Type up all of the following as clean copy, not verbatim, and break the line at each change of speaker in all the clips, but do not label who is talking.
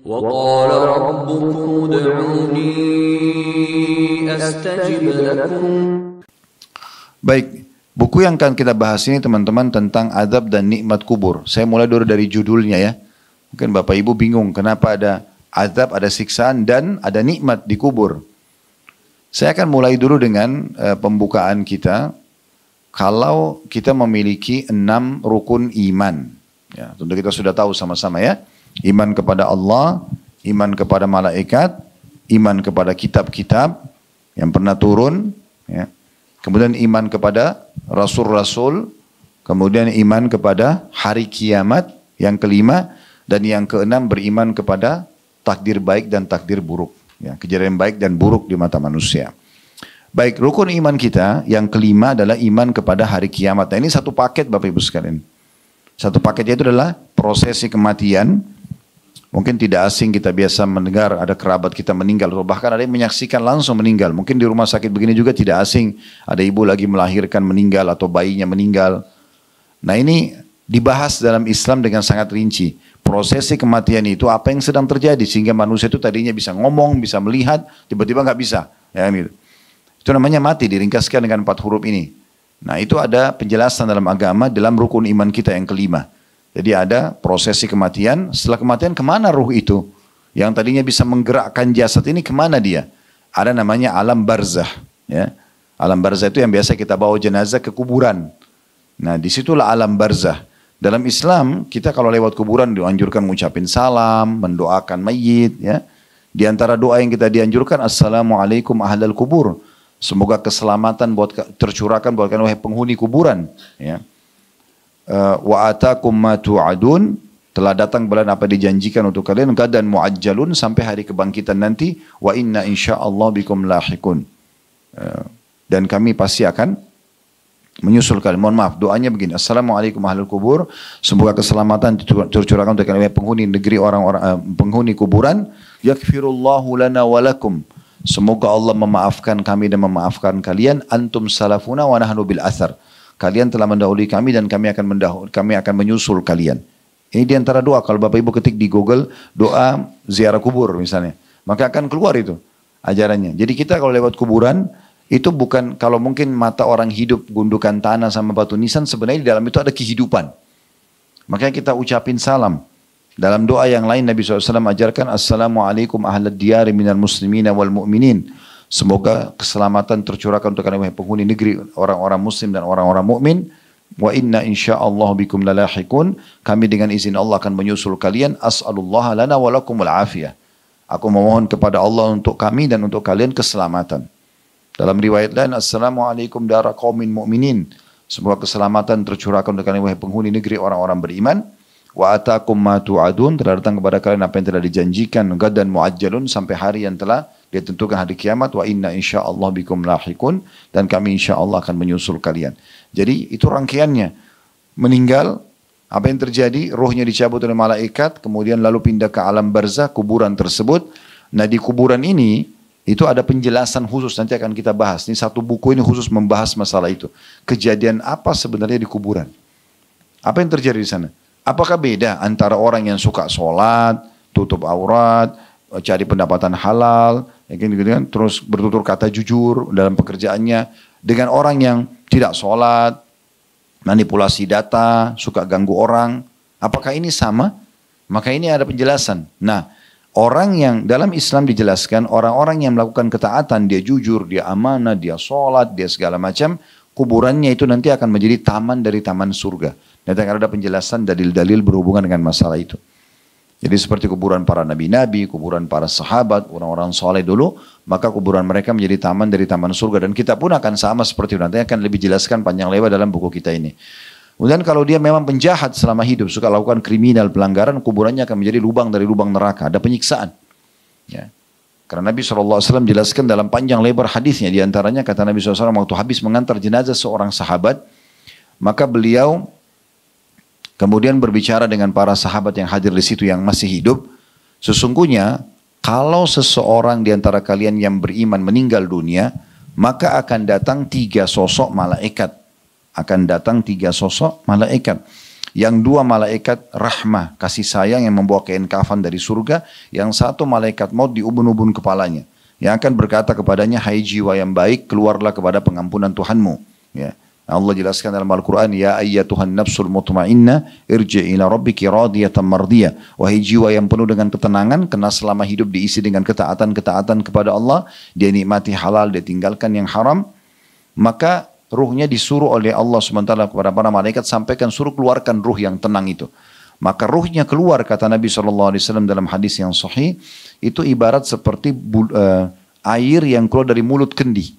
وقال ربكم ادعوني أستجب لكم.
Baik, buku yang akan kita bahas ini teman-teman tentang azab dan nikmat kubur. Saya mulai dulu dari judulnya ya. Mungkin Bapak Ibu bingung kenapa ada azab, ada siksaan dan ada nikmat di kubur. Saya akan mulai dulu dengan pembukaan kita. Kalau kita memiliki 6 rukun iman. Ya, tentu kita sudah tahu sama-sama ya. Iman kepada Allah, iman kepada malaikat, iman kepada kitab-kitab yang pernah turun, ya. Kemudian iman kepada rasul-rasul, kemudian iman kepada hari kiamat, yang kelima, dan yang keenam beriman kepada takdir baik dan takdir buruk. Ya, kejadian baik dan buruk di mata manusia. Baik, rukun iman kita yang kelima adalah iman kepada hari kiamat. Nah, ini satu paket Bapak Ibu sekalian. Satu paketnya itu adalah prosesi kematian. Mungkin tidak asing kita biasa mendengar ada kerabat kita meninggal, atau bahkan ada yang menyaksikan langsung meninggal. Mungkin di rumah sakit begini juga tidak asing, ada ibu lagi melahirkan meninggal atau bayinya meninggal. Nah, ini dibahas dalam Islam dengan sangat rinci. Prosesi kematian itu apa yang sedang terjadi sehingga manusia itu tadinya bisa ngomong, bisa melihat, tiba-tiba nggak bisa. Ya, gitu. Itu namanya mati, diringkaskan dengan 4 huruf ini. Nah, itu ada penjelasan dalam agama dalam rukun iman kita yang kelima. Jadi ada prosesi kematian, setelah kematian kemana ruh itu? Yang tadinya bisa menggerakkan jasad ini kemana dia? Ada namanya alam barzah. Ya. Alam barzah itu yang biasa kita bawa jenazah ke kuburan. Nah, disitulah alam barzah. Dalam Islam, kita kalau lewat kuburan dianjurkan mengucapin salam, mendoakan mayit. Ya. Di antara doa yang kita dianjurkan, Assalamualaikum ahlal kubur. Semoga keselamatan tercurahkan buat kalian wahai penghuni kuburan. Ya. Wa atakum ma tu'adun, telah datang bulan apa dijanjikan untuk kalian, gadan muajjalun, sampai hari kebangkitan nanti, wa inna insyaallah bikum lahikun, dan kami pasti akan menyusul kalian. Mohon maaf, doanya begini, Assalamualaikum ahlul kubur, semoga keselamatan tercurahkan untuk kalian penghuni negeri orang-orang penghuni kuburan, yakfirullahu lana walakum, semoga Allah memaafkan kami dan memaafkan kalian, antum salafuna wa nahnu bil athar, kalian telah mendahului kami dan kami akan menyusul kalian. Ini diantara doa. Kalau Bapak Ibu ketik di Google doa ziarah kubur misalnya, maka akan keluar itu ajarannya. Jadi kita kalau lewat kuburan itu bukan kalau mungkin mata orang hidup gundukan tanah sama batu nisan, sebenarnya di dalam itu ada kehidupan. Makanya kita ucapin salam. Dalam doa yang lain Nabi SAW ajarkan Assalamualaikum ahlad diyari minal muslimina wal mu'minin. Semoga keselamatan tercurahkan untuk kalian penghuni negeri orang-orang muslim dan orang-orang mukmin. Wa inna insyaallah bikum lalahikun. Kami dengan izin Allah akan menyusul kalian. As'alullah lana wa lakumul afiyah. Aku memohon kepada Allah untuk kami dan untuk kalian keselamatan. Dalam riwayat lain, Assalamualaikum dara qaumin mu'minin. Semoga keselamatan tercurahkan untuk kalian penghuni negeri orang-orang beriman. Wa atakum ma tu'adun, telah datang kepada kalian apa yang telah dijanjikan, gadan muajjalun, sampai hari yang telah ditentukan hari kiamat, wa inna insyaallah bikum lahikun, dan kami insyaallah akan menyusul kalian. Jadi itu rangkaiannya. Meninggal, apa yang terjadi? Ruhnya dicabut oleh malaikat, kemudian lalu pindah ke alam barzah, kuburan tersebut. Nah, di kuburan ini itu ada penjelasan khusus, nanti akan kita bahas. Ini satu buku ini khusus membahas masalah itu. Kejadian apa sebenarnya di kuburan? Apa yang terjadi di sana? Apakah beda antara orang yang suka sholat, tutup aurat, cari pendapatan halal, gitu, terus bertutur kata jujur dalam pekerjaannya, dengan orang yang tidak sholat, manipulasi data, suka ganggu orang? Apakah ini sama? Maka ini ada penjelasan. Nah, orang yang dalam Islam dijelaskan, orang-orang yang melakukan ketaatan, dia jujur, dia amanah, dia sholat, dia segala macam, kuburannya itu nanti akan menjadi taman dari taman surga. Nanti akan ada penjelasan dalil-dalil berhubungan dengan masalah itu. Jadi seperti kuburan para nabi-nabi, kuburan para sahabat, orang-orang soleh dulu, maka kuburan mereka menjadi taman dari taman surga. Dan kita pun akan sama seperti itu. Nanti akan lebih jelaskan panjang lebar dalam buku kita ini. Kemudian kalau dia memang penjahat selama hidup, suka lakukan kriminal, pelanggaran, kuburannya akan menjadi lubang dari lubang neraka. Ada penyiksaan. Ya. Karena Nabi SAW jelaskan dalam panjang lebar hadisnya. Di antaranya kata Nabi SAW waktu habis mengantar jenazah seorang sahabat, maka beliau kemudian berbicara dengan para sahabat yang hadir di situ yang masih hidup. Sesungguhnya kalau seseorang di antara kalian yang beriman meninggal dunia, maka akan datang 3 sosok malaikat. Akan datang 3 sosok malaikat. Yang dua malaikat rahmah, kasih sayang yang membawa kain kafan dari surga. Yang satu malaikat maut di ubun-ubun kepalanya. Yang akan berkata kepadanya, hai jiwa yang baik, keluarlah kepada pengampunan Tuhanmu. Ya. Allah jelaskan dalam Al-Quran, ya ayyatuhan nafsul mutmainnah, irji' ila rabbiki radiyatan mardiyah. Wahai jiwa yang penuh dengan ketenangan, karena selama hidup diisi dengan ketaatan-ketaatan kepada Allah, dia nikmati halal, dia tinggalkan yang haram, maka ruhnya disuruh oleh Allah SWT kepada para malaikat, sampaikan suruh keluarkan ruh yang tenang itu. Maka ruhnya keluar, kata Nabi SAW dalam hadis yang sahih, itu ibarat seperti air yang keluar dari mulut kendi.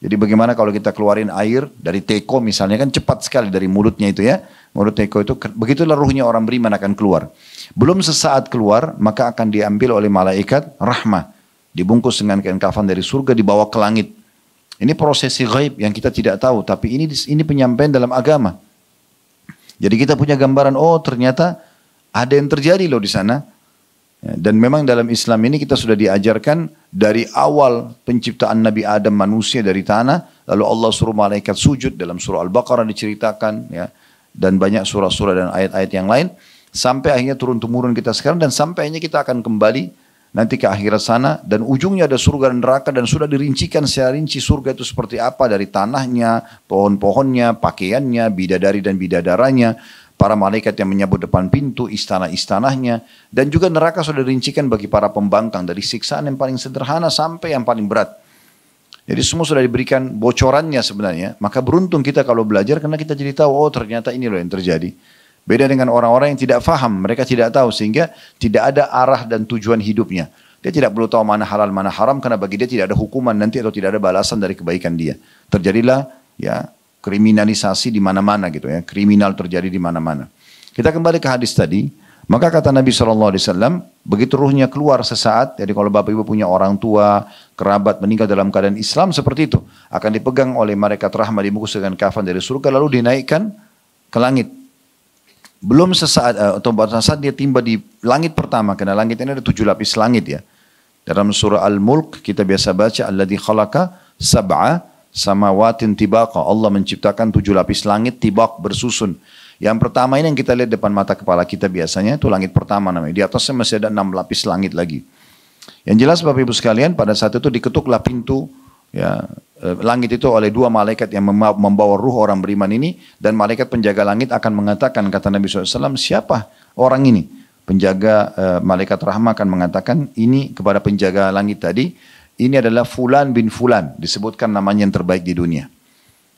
Jadi bagaimana kalau kita keluarin air dari teko misalnya, kan cepat sekali dari mulutnya itu ya. Mulut teko itu, begitulah ruhnya orang beriman akan keluar. Belum sesaat keluar, maka akan diambil oleh malaikat rahmah. Dibungkus dengan kain kafan dari surga, dibawa ke langit. Ini prosesi gaib yang kita tidak tahu, tapi ini penyampaian dalam agama. Jadi kita punya gambaran, oh ternyata ada yang terjadi loh di sana. Dan memang dalam Islam ini kita sudah diajarkan dari awal penciptaan Nabi Adam manusia dari tanah, lalu Allah suruh malaikat sujud, dalam surah Al-Baqarah diceritakan, ya, dan banyak surah-surah dan ayat-ayat yang lain, sampai akhirnya turun-temurun kita sekarang, dan sampai akhirnya kita akan kembali nanti ke akhirat sana, dan ujungnya ada surga dan neraka, dan sudah dirincikan secara rinci surga itu seperti apa, dari tanahnya, pohon-pohonnya, pakaiannya, bidadari dan bidadaranya, para malaikat yang menyambut depan pintu, istana-istananya, dan juga neraka sudah dirincikan bagi para pembangkang, dari siksaan yang paling sederhana sampai yang paling berat. Jadi semua sudah diberikan bocorannya sebenarnya. Maka beruntung kita kalau belajar, karena kita jadi tahu, oh ternyata ini loh yang terjadi. Beda dengan orang-orang yang tidak faham, mereka tidak tahu, sehingga tidak ada arah dan tujuan hidupnya. Dia tidak perlu tahu mana halal, mana haram, karena bagi dia tidak ada hukuman nanti atau tidak ada balasan dari kebaikan dia. Terjadilah ya kriminalisasi di mana-mana gitu ya, kriminal terjadi di mana-mana. Kita kembali ke hadis tadi, maka kata Nabi SAW, begitu ruhnya keluar sesaat, jadi kalau bapak ibu punya orang tua, kerabat meninggal dalam keadaan Islam seperti itu, akan dipegang oleh malaikat rahmah dibungkus dengan kafan dari surga, lalu dinaikkan ke langit. Belum sesaat, atau saat dia tiba di langit pertama, karena langit ini ada 7 lapis langit ya. Dalam surah Al-Mulk kita biasa baca, alladzi khalaqa sab'a samawatin tibaqa. Allah menciptakan 7 lapis langit tibaq, bersusun. Yang pertama ini yang kita lihat depan mata kepala kita biasanya, itu langit pertama namanya. Di atasnya masih ada 6 lapis langit lagi. Yang jelas Bapak Ibu sekalian, pada saat itu diketuklah pintu ya, langit itu oleh 2 malaikat yang membawa ruh orang beriman ini, dan malaikat penjaga langit akan mengatakan, kata Nabi SAW, siapa orang ini? Penjaga malaikat rahmah akan mengatakan ini kepada penjaga langit tadi, ini adalah Fulan bin Fulan, disebutkan namanya yang terbaik di dunia.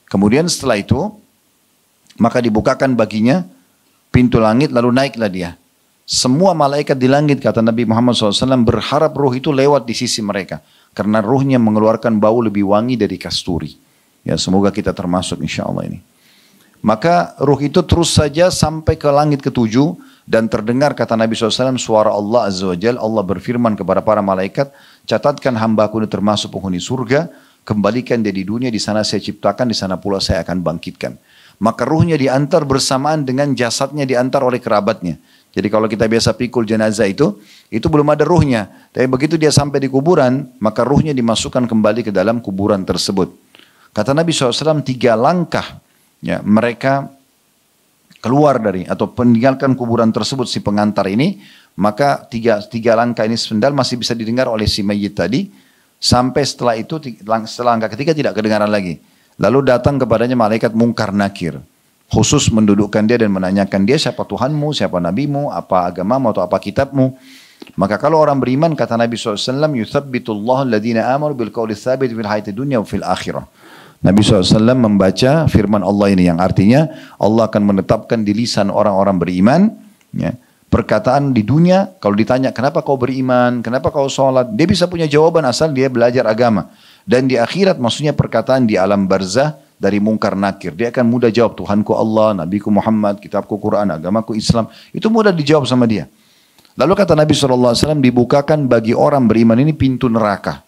Kemudian setelah itu, maka dibukakan baginya pintu langit, lalu naiklah dia. Semua malaikat di langit, kata Nabi Muhammad SAW, berharap ruh itu lewat di sisi mereka. Karena ruhnya mengeluarkan bau lebih wangi dari kasturi. Ya, semoga kita termasuk insya Allah ini. Maka ruh itu terus saja sampai ke langit ke-7, dan terdengar, kata Nabi SAW, suara Allah Azza wa Jalla. Allah berfirman kepada para malaikat, catatkan hambaku ini termasuk penghuni surga, kembalikan dia di dunia, di sana saya ciptakan, di sana pula saya akan bangkitkan. Maka ruhnya diantar bersamaan dengan jasadnya diantar oleh kerabatnya. Jadi kalau kita biasa pikul jenazah itu belum ada ruhnya. Tapi begitu dia sampai di kuburan, maka ruhnya dimasukkan kembali ke dalam kuburan tersebut. Kata Nabi SAW, 3 langkah ya, mereka keluar dari atau meninggalkan kuburan tersebut si pengantar ini, maka tiga langkah ini sendal masih bisa didengar oleh si mayit tadi, sampai setelah itu setelah langkah ketiga tidak kedengaran lagi. Lalu datang kepadanya malaikat Munkar Nakir, khusus mendudukkan dia dan menanyakan dia, siapa Tuhanmu, siapa nabimu, apa agamamu atau apa kitabmu. Maka kalau orang beriman, kata Nabi SAW, yuthabbitullahu alladhina amanu bil qawli tsabit fil hayati dunya wa fil akhirah. Nabi SAW membaca firman Allah ini, yang artinya Allah akan menetapkan di lisan orang-orang beriman ya, perkataan di dunia. Kalau ditanya kenapa kau beriman, kenapa kau sholat, dia bisa punya jawaban asal dia belajar agama. Dan di akhirat, maksudnya perkataan di alam barzah dari Munkar Nakir, dia akan mudah jawab, Tuhanku Allah, Nabiku Muhammad, kitabku Quran, agamaku Islam. Itu mudah dijawab sama dia. Lalu kata Nabi SAW, dibukakan bagi orang beriman ini pintu neraka.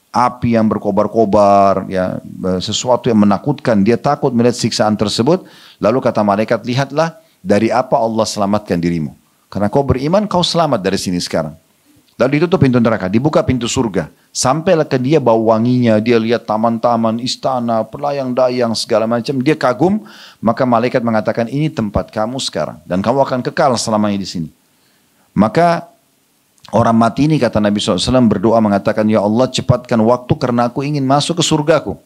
Api yang berkobar-kobar, ya, sesuatu yang menakutkan. Dia takut melihat siksaan tersebut. Lalu kata malaikat, lihatlah dari apa Allah selamatkan dirimu. Karena kau beriman, kau selamat dari sini sekarang. Lalu ditutup pintu neraka, dibuka pintu surga. Sampailah ke dia bau wanginya, dia lihat taman-taman, istana, pelayang-dayang, segala macam. Dia kagum, maka malaikat mengatakan, ini tempat kamu sekarang. Dan kamu akan kekal selamanya di sini. Maka orang mati ini, kata Nabi SAW, berdoa mengatakan, ya Allah cepatkan waktu karena aku ingin masuk ke surgaku.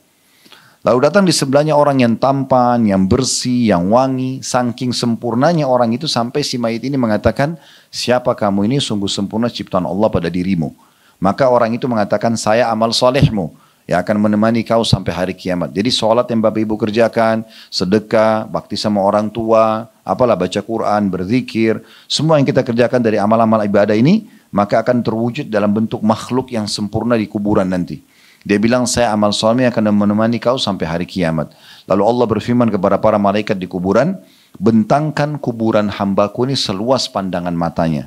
Lalu datang di sebelahnya orang yang tampan, yang bersih, yang wangi. Saking sempurnanya orang itu sampai si mayit ini mengatakan, siapa kamu ini, sungguh sempurna ciptaan Allah pada dirimu. Maka orang itu mengatakan, saya amal solehmu yang akan menemani kau sampai hari kiamat. Jadi sholat yang Bapak Ibu kerjakan, sedekah, bakti sama orang tua, apalah baca Quran, berzikir, semua yang kita kerjakan dari amal-amal ibadah ini, maka akan terwujud dalam bentuk makhluk yang sempurna di kuburan nanti. Dia bilang, saya amal soleh akan menemani kau sampai hari kiamat. Lalu Allah berfirman kepada para malaikat di kuburan, bentangkan kuburan hambaku ini seluas pandangan matanya.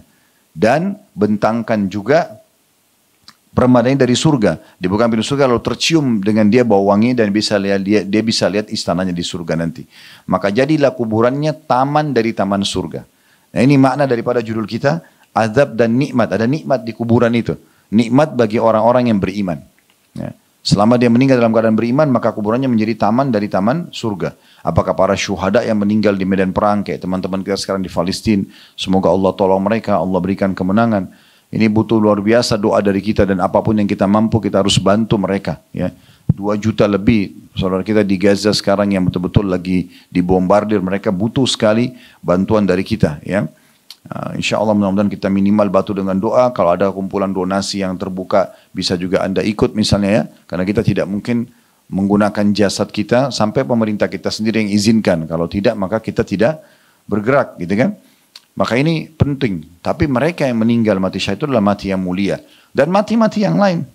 Dan bentangkan juga permadani dari surga. Dibuka pintu surga lalu tercium dengan dia bau wangi dan dia bisa lihat istananya di surga nanti. Maka jadilah kuburannya taman dari taman surga. Nah ini makna daripada judul kita, azab dan nikmat. Ada nikmat di kuburan itu. Nikmat bagi orang-orang yang beriman. Ya. Selama dia meninggal dalam keadaan beriman, maka kuburannya menjadi taman dari taman surga. Apakah para syuhada yang meninggal di medan perang, kayak teman-teman kita sekarang di Palestina, semoga Allah tolong mereka, Allah berikan kemenangan. Ini butuh luar biasa doa dari kita, dan apapun yang kita mampu kita harus bantu mereka. Ya. 2 juta lebih saudara kita di Gaza sekarang yang betul-betul lagi dibombardir, mereka butuh sekali bantuan dari kita. Ya. Insya Allah mudah-mudahan kita minimal bantu dengan doa. Kalau ada kumpulan donasi yang terbuka, bisa juga Anda ikut misalnya ya. Karena kita tidak mungkin menggunakan jasad kita sampai pemerintah kita sendiri yang izinkan. Kalau tidak maka kita tidak bergerak gitu kan. Maka ini penting. Tapi mereka yang meninggal mati syahid itu adalah mati yang mulia. Dan mati-mati yang lain.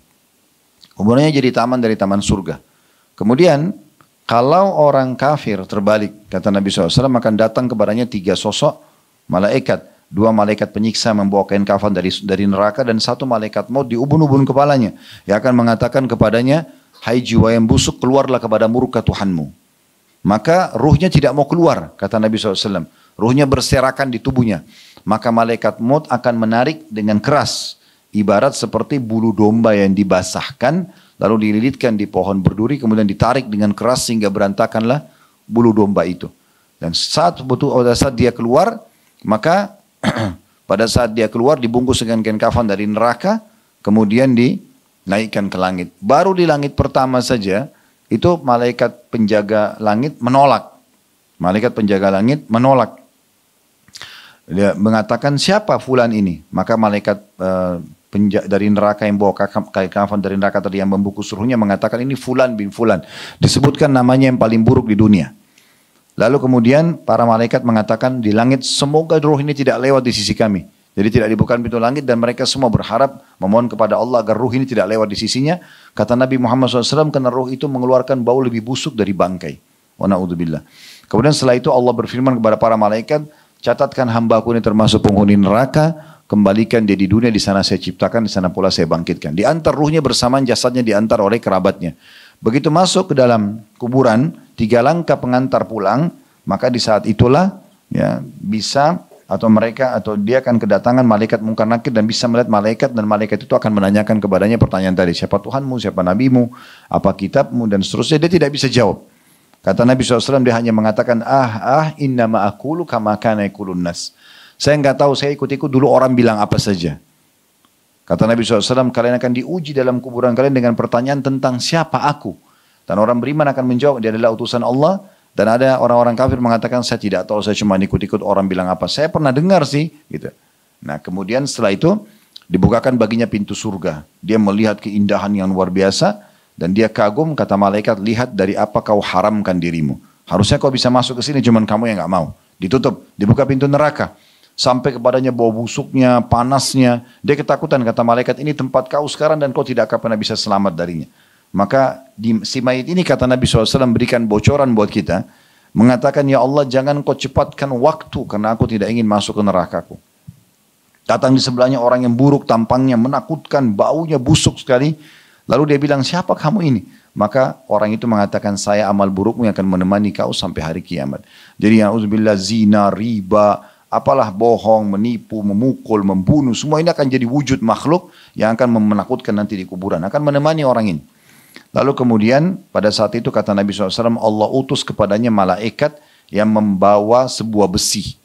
Kuburannya jadi taman dari taman surga. Kemudian kalau orang kafir terbalik, kata Nabi SAW, akan datang kepadanya 3 sosok malaikat. 2 malaikat penyiksa membawa kain kafan dari neraka, dan 1 malaikat maut di ubun-ubun kepalanya yang akan mengatakan kepadanya, hai jiwa yang busuk, keluarlah kepada murka Tuhanmu. Maka ruhnya tidak mau keluar, kata Nabi SAW. Ruhnya berserakan di tubuhnya. Maka malaikat maut akan menarik dengan keras, ibarat seperti bulu domba yang dibasahkan lalu dililitkan di pohon berduri, kemudian ditarik dengan keras sehingga berantakanlah bulu domba itu. Dan saat dia keluar, maka pada saat dia keluar dibungkus dengan kain kafan dari neraka, kemudian dinaikkan ke langit. Baru di langit pertama saja itu malaikat penjaga langit menolak. Malaikat penjaga langit menolak. Dia mengatakan, siapa fulan ini? Maka malaikat dari neraka yang bawa kain kafan dari neraka tadi yang membungkus ruhnya mengatakan, ini fulan bin fulan. Disebutkan namanya yang paling buruk di dunia. Lalu kemudian para malaikat mengatakan di langit, semoga roh ini tidak lewat di sisi kami. Jadi tidak dibuka pintu langit, dan mereka semua berharap memohon kepada Allah agar roh ini tidak lewat di sisinya. Kata Nabi Muhammad SAW, karena roh itu mengeluarkan bau lebih busuk dari bangkai. Wa na'udzubillah. Kemudian setelah itu Allah berfirman kepada para malaikat, catatkan hambaku ini termasuk penghuni neraka, kembalikan dia di dunia, di sana saya ciptakan, di sana pula saya bangkitkan. Diantar ruhnya bersamaan jasadnya diantar oleh kerabatnya. Begitu masuk ke dalam kuburan, 3 langkah pengantar pulang, maka di saat itulah ya bisa atau mereka atau dia akan kedatangan malaikat mungkar nakir dan bisa melihat malaikat, dan malaikat itu akan menanyakan kepadanya pertanyaan tadi, siapa Tuhanmu, siapa nabimu, apa kitabmu, dan seterusnya. Dia tidak bisa jawab. Kata Nabi SAW, dia hanya mengatakan innama aqulu kama kana yaqulun nas. Saya enggak tahu, saya ikut-ikut dulu orang bilang apa saja. Kata Nabi SAW, kalian akan diuji dalam kuburan kalian dengan pertanyaan tentang siapa aku. Dan orang beriman akan menjawab, dia adalah utusan Allah. Dan ada orang-orang kafir mengatakan, saya tidak tahu, saya cuma ikut-ikut orang bilang apa. Saya pernah dengar sih. Gitu. Nah kemudian setelah itu, dibukakan baginya pintu surga. Dia melihat keindahan yang luar biasa. Dan dia kagum, kata malaikat, lihat dari apa kau haramkan dirimu. Harusnya kau bisa masuk ke sini, cuman kamu yang gak mau. Ditutup, dibuka pintu neraka. Sampai kepadanya bau busuknya, panasnya. Dia ketakutan, kata malaikat, ini tempat kau sekarang dan kau tidak akan pernah bisa selamat darinya. Maka si mayit ini, kata Nabi SAW, berikan bocoran buat kita. Mengatakan, ya Allah jangan kau cepatkan waktu karena aku tidak ingin masuk ke nerakaku. Datang di sebelahnya orang yang buruk, tampangnya menakutkan, baunya busuk sekali. Lalu dia bilang, siapa kamu ini? Maka orang itu mengatakan, saya amal burukmu yang akan menemani kau sampai hari kiamat. Jadi, na'udzubillah, zina, riba, apalah bohong, menipu, memukul, membunuh, semua ini akan jadi wujud makhluk yang akan menakutkan nanti di kuburan, akan menemani orang ini. Lalu kemudian pada saat itu kata Nabi SAW, Allah utus kepadanya malaikat yang membawa sebuah besi.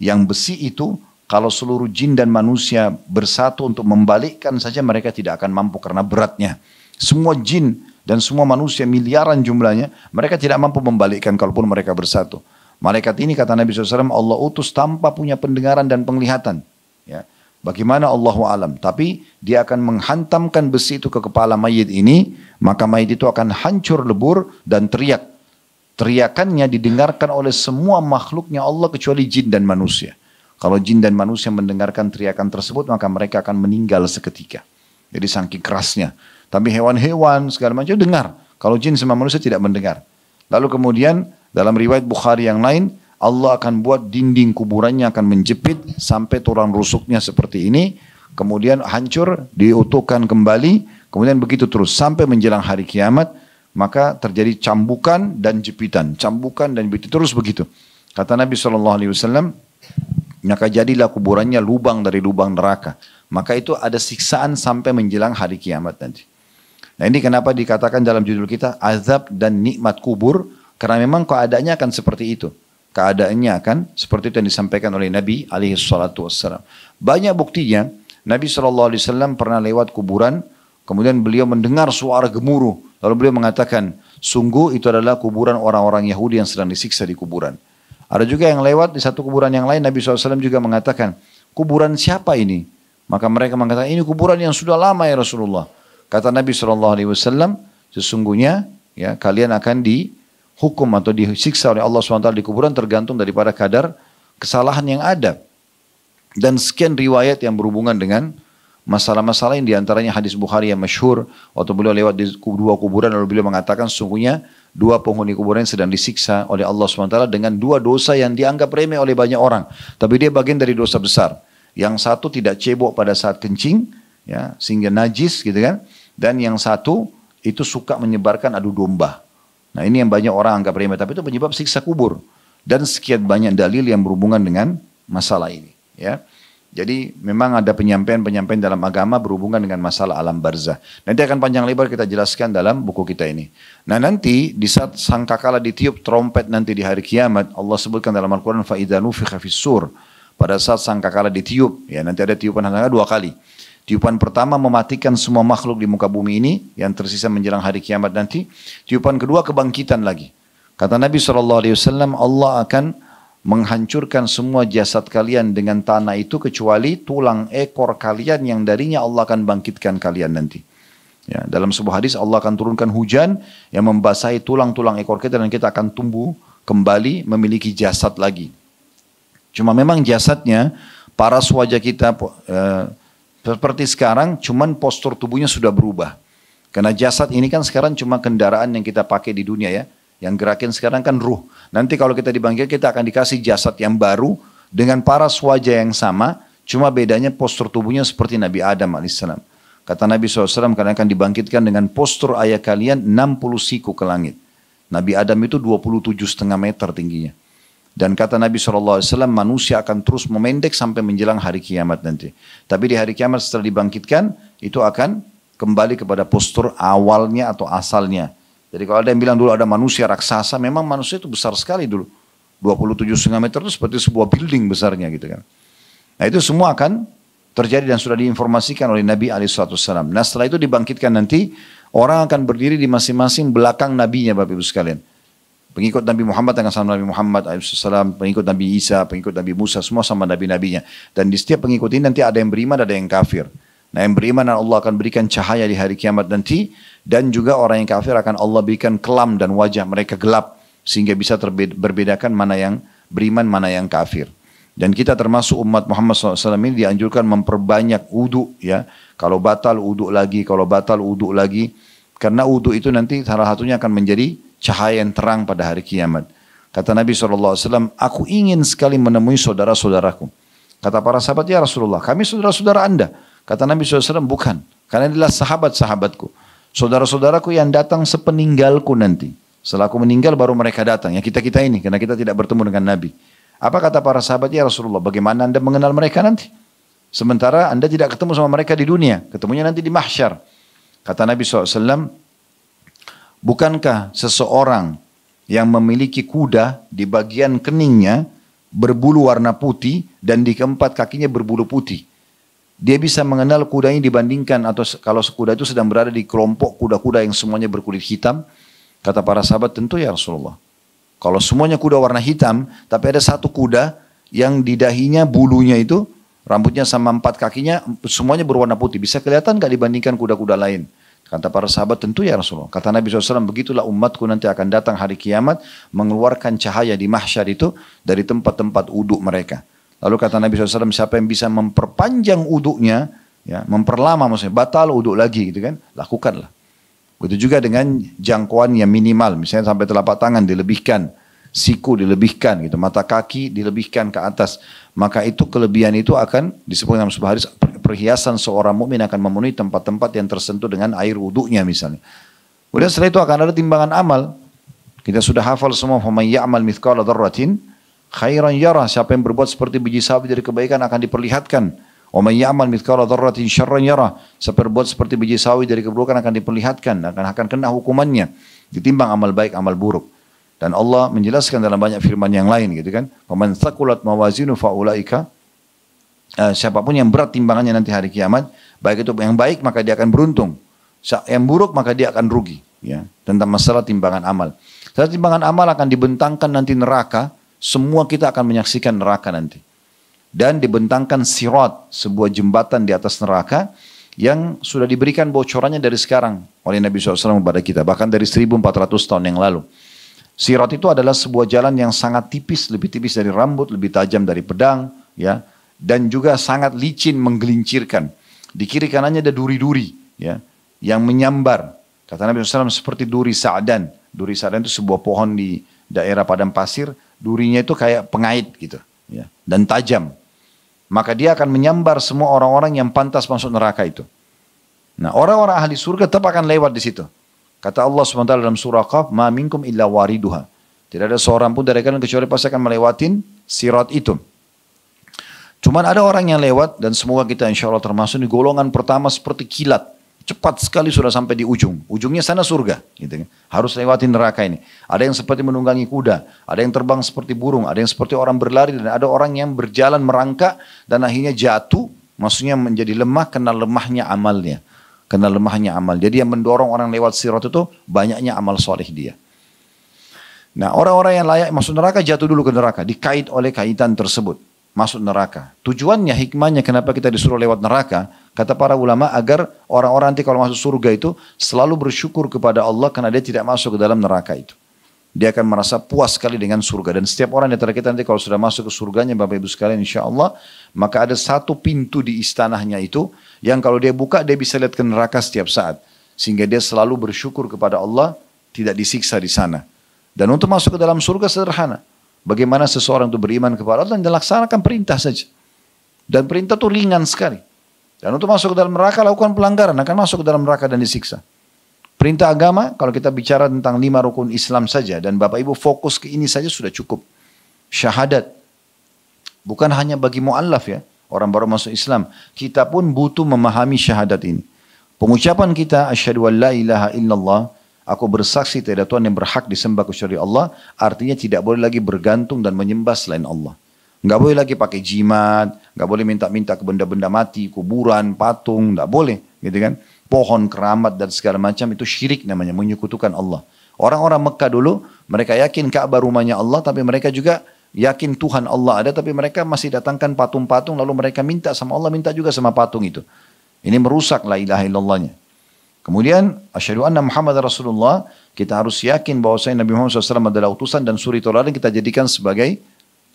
Yang besi itu kalau seluruh jin dan manusia bersatu untuk membalikkan saja mereka tidak akan mampu karena beratnya. Semua jin dan semua manusia miliaran jumlahnya, mereka tidak mampu membalikkan kalaupun mereka bersatu. Malaikat ini kata Nabi SAW, Allah utus tanpa punya pendengaran dan penglihatan. Ya. Bagaimana Allahu alam. Tapi dia akan menghantamkan besi itu ke kepala mayit ini, maka mayit itu akan hancur lebur dan teriak. Teriakannya didengarkan oleh semua makhluknya Allah kecuali jin dan manusia. Kalau jin dan manusia mendengarkan teriakan tersebut, maka mereka akan meninggal seketika. Jadi saking kerasnya. Tapi hewan-hewan segala macam dengar. Kalau jin sama manusia tidak mendengar. Lalu kemudian dalam riwayat Bukhari yang lain, Allah akan buat dinding kuburannya akan menjepit sampai tulang rusuknya seperti ini. Kemudian hancur, diutuhkan kembali. Kemudian begitu terus sampai menjelang hari kiamat. Maka terjadi cambukan dan jepitan. Cambukan dan jepitan terus begitu. Kata Nabi SAW, maka jadilah kuburannya lubang dari lubang neraka. Maka itu ada siksaan sampai menjelang hari kiamat nanti. Nah ini kenapa dikatakan dalam judul kita azab dan nikmat kubur. Karena memang keadaannya akan seperti itu. Keadaannya akan seperti itu yang disampaikan oleh Nabi SAW. Banyak buktinya, Nabi SAW pernah lewat kuburan, kemudian beliau mendengar suara gemuruh. Lalu beliau mengatakan, sungguh itu adalah kuburan orang-orang Yahudi yang sedang disiksa di kuburan. Ada juga yang lewat di satu kuburan yang lain, Nabi SAW juga mengatakan, kuburan siapa ini? Maka mereka mengatakan, ini kuburan yang sudah lama ya Rasulullah. Kata Nabi SAW, sesungguhnya ya kalian akan dihukum atau disiksa oleh Allah SWT di kuburan tergantung daripada kadar kesalahan yang ada. Dan sekian riwayat yang berhubungan dengan masalah-masalah yang diantaranya hadis Bukhari yang masyhur. Waktu beliau lewat di dua kuburan lalu beliau mengatakan sesungguhnya dua penghuni kuburan sedang disiksa oleh Allah SWT dengan dua dosa yang dianggap remeh oleh banyak orang. Tapi dia bagian dari dosa besar. Yang satu tidak cebok pada saat kencing, ya, sehingga najis gitu kan. Dan yang satu itu suka menyebarkan adu domba. Nah ini yang banyak orang anggap remeh, tapi itu penyebab siksa kubur. Dan sekian banyak dalil yang berhubungan dengan masalah ini. Ya. Jadi memang ada penyampaian-penyampaian dalam agama berhubungan dengan masalah alam barzah. Nanti akan panjang lebar kita jelaskan dalam buku kita ini. Nah nanti di saat sangkakala ditiup trompet nanti di hari kiamat, Allah sebutkan dalam Al-Quran, فَإِذَا نُفِخَ فِي السُّورِ. Pada saat sangkakala ditiup, ya nanti ada tiupan sangkakala dua kali. Tiupan pertama mematikan semua makhluk di muka bumi ini yang tersisa menjelang hari kiamat nanti. Tiupan kedua kebangkitan lagi. Kata Nabi SAW, Allah akan menghancurkan semua jasad kalian dengan tanah itu kecuali tulang ekor kalian yang darinya Allah akan bangkitkan kalian nanti. Ya, dalam sebuah hadis Allah akan turunkan hujan yang membasahi tulang-tulang ekor kita dan kita akan tumbuh kembali memiliki jasad lagi. Cuma memang jasadnya, paras wajah kita seperti sekarang, cuman postur tubuhnya sudah berubah. Karena jasad ini kan sekarang cuma kendaraan yang kita pakai di dunia ya. Yang gerakin sekarang kan ruh. Nanti kalau kita dibangkit kita akan dikasih jasad yang baru dengan paras wajah yang sama. Cuma bedanya postur tubuhnya seperti Nabi Adam AS. Kata Nabi SAW karena akan dibangkitkan dengan postur ayah kalian 60 siku ke langit. Nabi Adam itu 27,5 meter tingginya. Dan kata Nabi SAW manusia akan terus memendek sampai menjelang hari kiamat nanti. Tapi di hari kiamat setelah dibangkitkan itu akan kembali kepada postur awalnya atau asalnya. Jadi kalau ada yang bilang dulu ada manusia raksasa, memang manusia itu besar sekali dulu. 27,5 meter itu seperti sebuah building besarnya gitu kan. Nah itu semua akan terjadi dan sudah diinformasikan oleh Nabi SAW. Nah setelah itu dibangkitkan nanti, orang akan berdiri di masing-masing belakang nabinya Bapak Ibu sekalian. Pengikut Nabi Muhammad dengan sama Nabi Muhammad SAW, pengikut Nabi Isa, pengikut Nabi Musa, semua sama nabi-nabinya. Dan di setiap pengikut ini nanti ada yang beriman, ada yang kafir. Nah yang beriman Allah akan berikan cahaya di hari kiamat nanti. Dan juga orang yang kafir akan Allah berikan kelam dan wajah mereka gelap. Sehingga bisa berbedakan mana yang beriman, mana yang kafir. Dan kita termasuk umat Muhammad SAW ini dianjurkan memperbanyak wudu ya. Kalau batal wudu lagi, kalau batal wudu lagi. Karena wudu itu nanti salah satunya akan menjadi cahaya yang terang pada hari kiamat. Kata Nabi SAW, aku ingin sekali menemui saudara-saudaraku. Kata para sahabat, ya Rasulullah, kami saudara-saudara Anda. Kata Nabi SAW, bukan. Karena inilah sahabat-sahabatku. Saudara-saudaraku yang datang sepeninggalku nanti. Setelah aku meninggal baru mereka datang. Ya kita-kita ini. Karena kita tidak bertemu dengan Nabi. Apa kata para sahabat, ya Rasulullah, bagaimana Anda mengenal mereka nanti? Sementara Anda tidak ketemu sama mereka di dunia, ketemunya nanti di mahsyar. Kata Nabi SAW, bukankah seseorang yang memiliki kuda di bagian keningnya berbulu warna putih dan di keempat kakinya berbulu putih? Dia bisa mengenal kudanya dibandingkan atau kalau kuda itu sedang berada di kelompok kuda-kuda yang semuanya berkulit hitam. Kata para sahabat, tentu ya Rasulullah. Kalau semuanya kuda warna hitam, tapi ada satu kuda yang di dahinya bulunya itu, rambutnya sama empat kakinya, semuanya berwarna putih. Bisa kelihatan gak dibandingkan kuda-kuda lain? Kata para sahabat, tentu ya Rasulullah. Kata Nabi SAW, begitulah umatku nanti akan datang hari kiamat, mengeluarkan cahaya di mahsyar itu dari tempat-tempat uduk mereka. Lalu kata Nabi SAW, siapa yang bisa memperpanjang uduknya, ya, memperlama maksudnya, batal uduk lagi gitu kan, lakukanlah. Begitu juga dengan jangkauan yang minimal, misalnya sampai telapak tangan dilebihkan, siku dilebihkan, gitu, mata kaki dilebihkan ke atas. Maka itu kelebihan itu akan disebut dalam sebuah hadis, perhiasan seorang mukmin akan memenuhi tempat-tempat yang tersentuh dengan air wuduknya misalnya. Kemudian setelah itu akan ada timbangan amal. Kita sudah hafal semua, faman ya'mal mithqala dzarratin khairan yarah. Siapa yang berbuat seperti biji sawi dari kebaikan akan diperlihatkan. Wa man ya'mal mithqala dzarratin syarran yarah. Siapa yang berbuat seperti biji sawi dari keburukan akan diperlihatkan, akan kena hukumannya. Ditimbang amal baik, amal buruk. Dan Allah menjelaskan dalam banyak firman yang lain gitu kan. Faman thaqulat mawazinu faulaika, siapapun yang berat timbangannya nanti hari kiamat, baik itu yang baik maka dia akan beruntung. Yang buruk maka dia akan rugi, ya. Tentang masalah timbangan amal. Setelah timbangan amal akan dibentangkan nanti neraka, semua kita akan menyaksikan neraka nanti. Dan dibentangkan sirat, sebuah jembatan di atas neraka yang sudah diberikan bocorannya dari sekarang oleh Nabi SAW kepada kita, bahkan dari 1400 tahun yang lalu. Sirat itu adalah sebuah jalan yang sangat tipis, lebih tipis dari rambut, lebih tajam dari pedang, ya, dan juga sangat licin, menggelincirkan. Di kiri kanannya ada duri-duri, ya, yang menyambar. Kata Nabi SAW seperti duri sa'dan. Duri sa'dan itu sebuah pohon di daerah padang pasir, durinya itu kayak pengait gitu, ya, dan tajam. Maka dia akan menyambar semua orang-orang yang pantas masuk neraka itu. Nah, orang-orang ahli surga tetap akan lewat di situ. Kata Allah SWT dalam surah Qaf, ma minkum illa wariduha. Tidak ada seorang pun dari kalian kecuali pasti akan melewatin sirat itu. Cuman ada orang yang lewat, dan semoga kita insya Allah termasuk di golongan pertama seperti kilat. Cepat sekali sudah sampai di ujung. Ujungnya sana surga. Gitu kan. Harus lewatin neraka ini. Ada yang seperti menunggangi kuda. Ada yang terbang seperti burung. Ada yang seperti orang berlari. Dan ada orang yang berjalan merangkak dan akhirnya jatuh. Maksudnya menjadi lemah, kena lemahnya amalnya. Kena lemahnya amal. Jadi yang mendorong orang lewat sirat itu banyaknya amal soleh dia. Nah, orang-orang yang layak masuk neraka jatuh dulu ke neraka. Dikait oleh kaitan tersebut. Masuk neraka. Tujuannya, hikmahnya kenapa kita disuruh lewat neraka, kata para ulama, agar orang-orang nanti kalau masuk surga itu selalu bersyukur kepada Allah karena dia tidak masuk ke dalam neraka itu. Dia akan merasa puas sekali dengan surga. Dan setiap orang di antara kita nanti kalau sudah masuk ke surganya, Bapak Ibu sekalian, insya Allah, maka ada satu pintu di istanahnya itu, yang kalau dia buka, dia bisa lihat ke neraka setiap saat. Sehingga dia selalu bersyukur kepada Allah, tidak disiksa di sana. Dan untuk masuk ke dalam surga sederhana. Bagaimana seseorang itu beriman kepada Allah dan dilaksanakan perintah saja. Dan perintah itu ringan sekali. Dan untuk masuk ke dalam neraka, lakukan pelanggaran, akan masuk ke dalam neraka dan disiksa. Perintah agama, kalau kita bicara tentang 5 rukun Islam saja, dan Bapak Ibu fokus ke ini saja sudah cukup. Syahadat. Bukan hanya bagi mu'allaf ya, orang baru masuk Islam. Kita pun butuh memahami syahadat ini. Pengucapan kita, asyhadu an la ilaha illallah, aku bersaksi tidak ada Tuhan yang berhak disembah kecuali Allah, artinya tidak boleh lagi bergantung dan menyembah selain Allah. Nggak boleh lagi pakai jimat, nggak boleh minta-minta ke benda-benda mati, kuburan, patung, nggak boleh, gitu kan? Pohon, keramat dan segala macam itu syirik namanya, menyekutukan Allah. Orang-orang Mekah dulu, mereka yakin Ka'bah rumahnya Allah, tapi mereka juga yakin Tuhan Allah ada, tapi mereka masih datangkan patung-patung, lalu mereka minta sama Allah, minta juga sama patung itu. Ini merusak la ilaha illallahnya. Kemudian, asyhadu anna Muhammad Rasulullah, kita harus yakin bahwasanya Nabi Muhammad SAW adalah utusan dan suri tauladan kita jadikan sebagai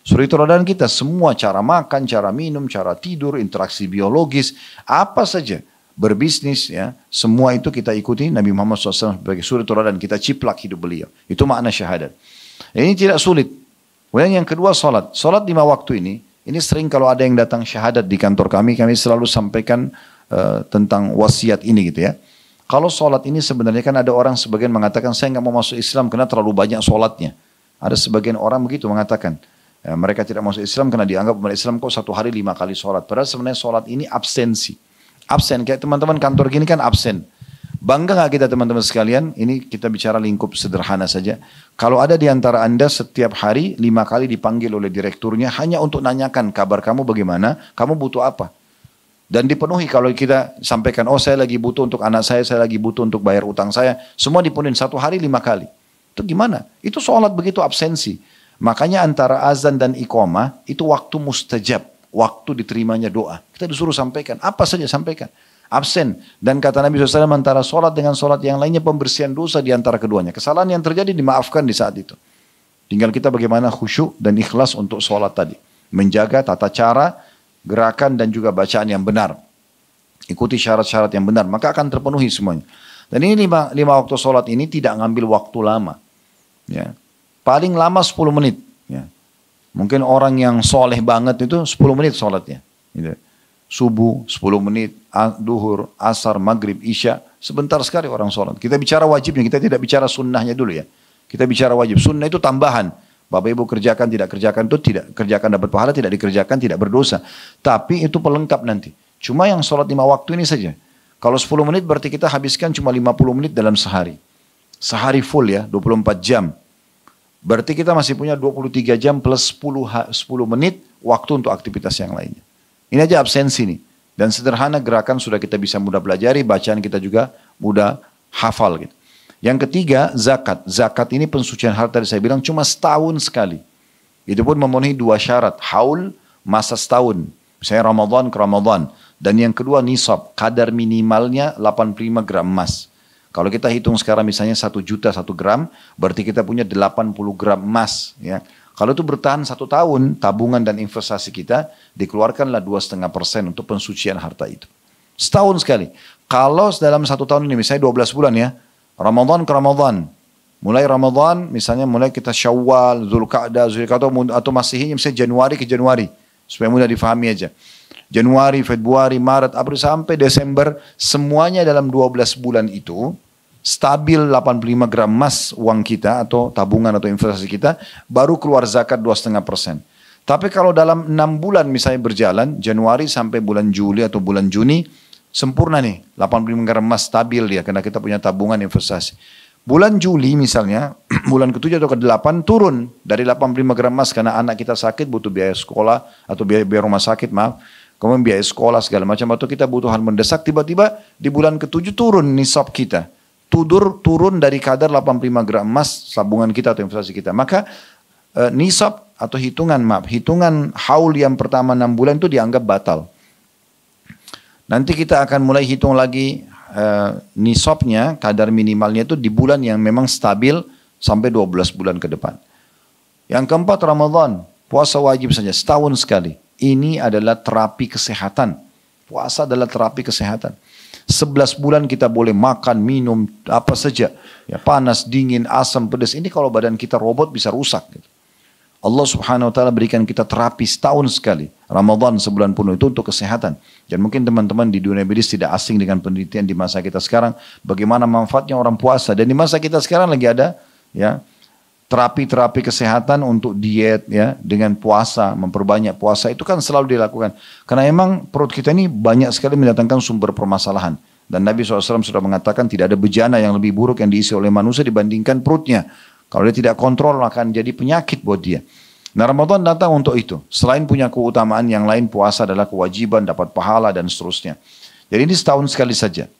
suri tauladan kita. Semua cara makan, cara minum, cara tidur, interaksi biologis, apa saja. Berbisnis ya, semua itu kita ikuti Nabi Muhammad SAW sebagai suri tauladan, kita ciplak hidup beliau. Itu makna syahadat. Ini tidak sulit. Kemudian yang kedua salat. Salat 5 waktu ini sering kalau ada yang datang syahadat di kantor kami selalu sampaikan tentang wasiat ini gitu ya. Kalau salat ini sebenarnya kan ada orang sebagian mengatakan saya nggak mau masuk Islam karena terlalu banyak salatnya. Ada sebagian orang begitu mengatakan. Ya, mereka tidak masuk Islam karena dianggap umat Islam kok 1 hari 5 kali sholat. Padahal sebenarnya sholat ini absensi. Absen, kayak teman-teman kantor gini kan absen. Bangga nggak kita teman-teman sekalian? Ini kita bicara lingkup sederhana saja. Kalau ada di antara Anda setiap hari 5 kali dipanggil oleh direkturnya hanya untuk nanyakan kabar kamu bagaimana, kamu butuh apa? Dan dipenuhi kalau kita sampaikan, oh saya lagi butuh untuk anak saya lagi butuh untuk bayar utang saya. Semua dipenuhi 1 hari 5 kali. Itu gimana? Itu sholat begitu absensi. Makanya antara azan dan iqamah itu waktu mustajab. Waktu diterimanya doa. Kita disuruh sampaikan. Apa saja sampaikan. Absen. Dan kata Nabi SAW antara sholat dengan sholat yang lainnya pembersihan dosa di antara keduanya. Kesalahan yang terjadi dimaafkan di saat itu. Tinggal kita bagaimana khusyuk dan ikhlas untuk sholat tadi. Menjaga tata cara, gerakan dan juga bacaan yang benar. Ikuti syarat-syarat yang benar. Maka akan terpenuhi semuanya. Dan ini 5 waktu sholat ini tidak ngambil waktu lama. Ya. Paling lama 10 menit. Ya. Mungkin orang yang soleh banget itu 10 menit sholatnya. Gitu. Subuh 10 menit, duhur, asar, maghrib, isya. Sebentar sekali orang sholat. Kita bicara wajibnya, kita tidak bicara sunnahnya dulu ya. Kita bicara wajib. Sunnah itu tambahan. Bapak ibu kerjakan, tidak kerjakan itu tidak. Kerjakan dapat pahala, tidak dikerjakan tidak berdosa. Tapi itu pelengkap nanti. Cuma yang sholat 5 waktu ini saja. Kalau 10 menit berarti kita habiskan cuma 50 menit dalam sehari. Sehari full ya, 24 jam. Berarti kita masih punya 23 jam plus 10 menit waktu untuk aktivitas yang lainnya. Ini aja absensi nih. Dan sederhana gerakan sudah kita bisa mudah pelajari, bacaan kita juga mudah hafal gitu. Yang ketiga, zakat. Zakat ini pensucian harta saya bilang cuma setahun sekali. Itu pun memenuhi 2 syarat. Haul, masa setahun. Misalnya Ramadan ke Ramadan. Dan yang kedua nisab, kadar minimalnya 85 gram emas. Kalau kita hitung sekarang misalnya 1 juta 1 gram, berarti kita punya 80 gram emas. Ya. Kalau itu bertahan 1 tahun, tabungan dan investasi kita, dikeluarkanlah 2,5% untuk pensucian harta itu. Setahun sekali. Kalau dalam 1 tahun ini, misalnya 12 bulan ya, Ramadan ke Ramadan. Mulai Ramadan, misalnya mulai kita Syawal, Zulqa'dah, Zulqa'dah, atau Masihnya misalnya Januari ke Januari. Supaya mudah difahami aja. Januari, Februari, Maret, April sampai Desember, semuanya dalam 12 bulan itu, stabil 85 gram emas uang kita atau tabungan atau investasi kita, baru keluar zakat 2,5%. Tapi kalau dalam 6 bulan misalnya berjalan, Januari sampai bulan Juli atau bulan Juni, sempurna nih, 85 gram emas stabil dia, karena kita punya tabungan investasi. Bulan Juli misalnya, bulan ke-7 atau ke-8 turun dari 85 gram emas karena anak kita sakit butuh biaya sekolah atau biaya rumah sakit, maaf. Kemudian biaya sekolah segala macam atau kita butuhan mendesak, tiba-tiba di bulan ke-7 turun nisab kita. Turun dari kadar 85 gram emas tabungan kita atau investasi kita. Maka nisab atau hitungan haul yang pertama 6 bulan itu dianggap batal. Nanti kita akan mulai hitung lagi nisabnya, kadar minimalnya itu di bulan yang memang stabil sampai 12 bulan ke depan. Yang keempat Ramadan, puasa wajib saja setahun sekali. Ini adalah terapi kesehatan. Puasa adalah terapi kesehatan. 11 bulan kita boleh makan, minum, apa saja. Ya, panas, dingin, asam, pedas. Ini kalau badan kita robot bisa rusak. Gitu. Allah subhanahu wa ta'ala berikan kita terapi setahun sekali. Ramadan sebulan penuh itu untuk kesehatan. Dan mungkin teman-teman di dunia medis tidak asing dengan penelitian di masa kita sekarang. Bagaimana manfaatnya orang puasa. Dan di masa kita sekarang lagi ada ya terapi-terapi kesehatan untuk diet ya dengan puasa, memperbanyak puasa itu kan selalu dilakukan. Karena emang perut kita ini banyak sekali mendatangkan sumber permasalahan. Dan Nabi SAW sudah mengatakan tidak ada bejana yang lebih buruk yang diisi oleh manusia dibandingkan perutnya. Kalau dia tidak kontrol akan jadi penyakit buat dia. Nah Ramadan datang untuk itu. Selain punya keutamaan yang lain, puasa adalah kewajiban, dapat pahala dan seterusnya. Jadi ini setahun sekali saja.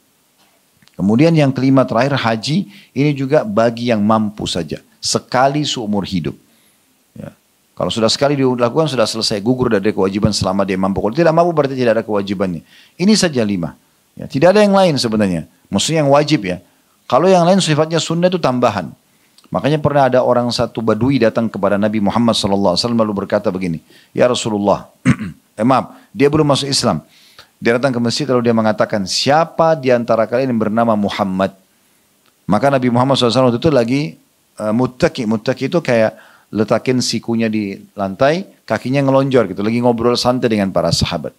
Kemudian yang kelima terakhir haji, ini juga bagi yang mampu saja. Sekali seumur hidup. Ya. Kalau sudah sekali dilakukan sudah selesai, gugur dari kewajiban selama dia mampu. Kalau tidak mampu berarti tidak ada kewajibannya. Ini saja 5. Ya, tidak ada yang lain sebenarnya. Maksudnya yang wajib ya. Kalau yang lain sifatnya sunnah itu tambahan. Makanya pernah ada orang satu badui datang kepada Nabi Muhammad SAW lalu berkata begini, ya Rasulullah, maaf, dia belum masuk Islam. Dia datang ke masjid lalu dia mengatakan, siapa di antara kalian yang bernama Muhammad? Maka Nabi Muhammad SAW itu lagi muttaki itu kayak letakin sikunya di lantai, kakinya ngelonjor gitu, lagi ngobrol santai dengan para sahabat.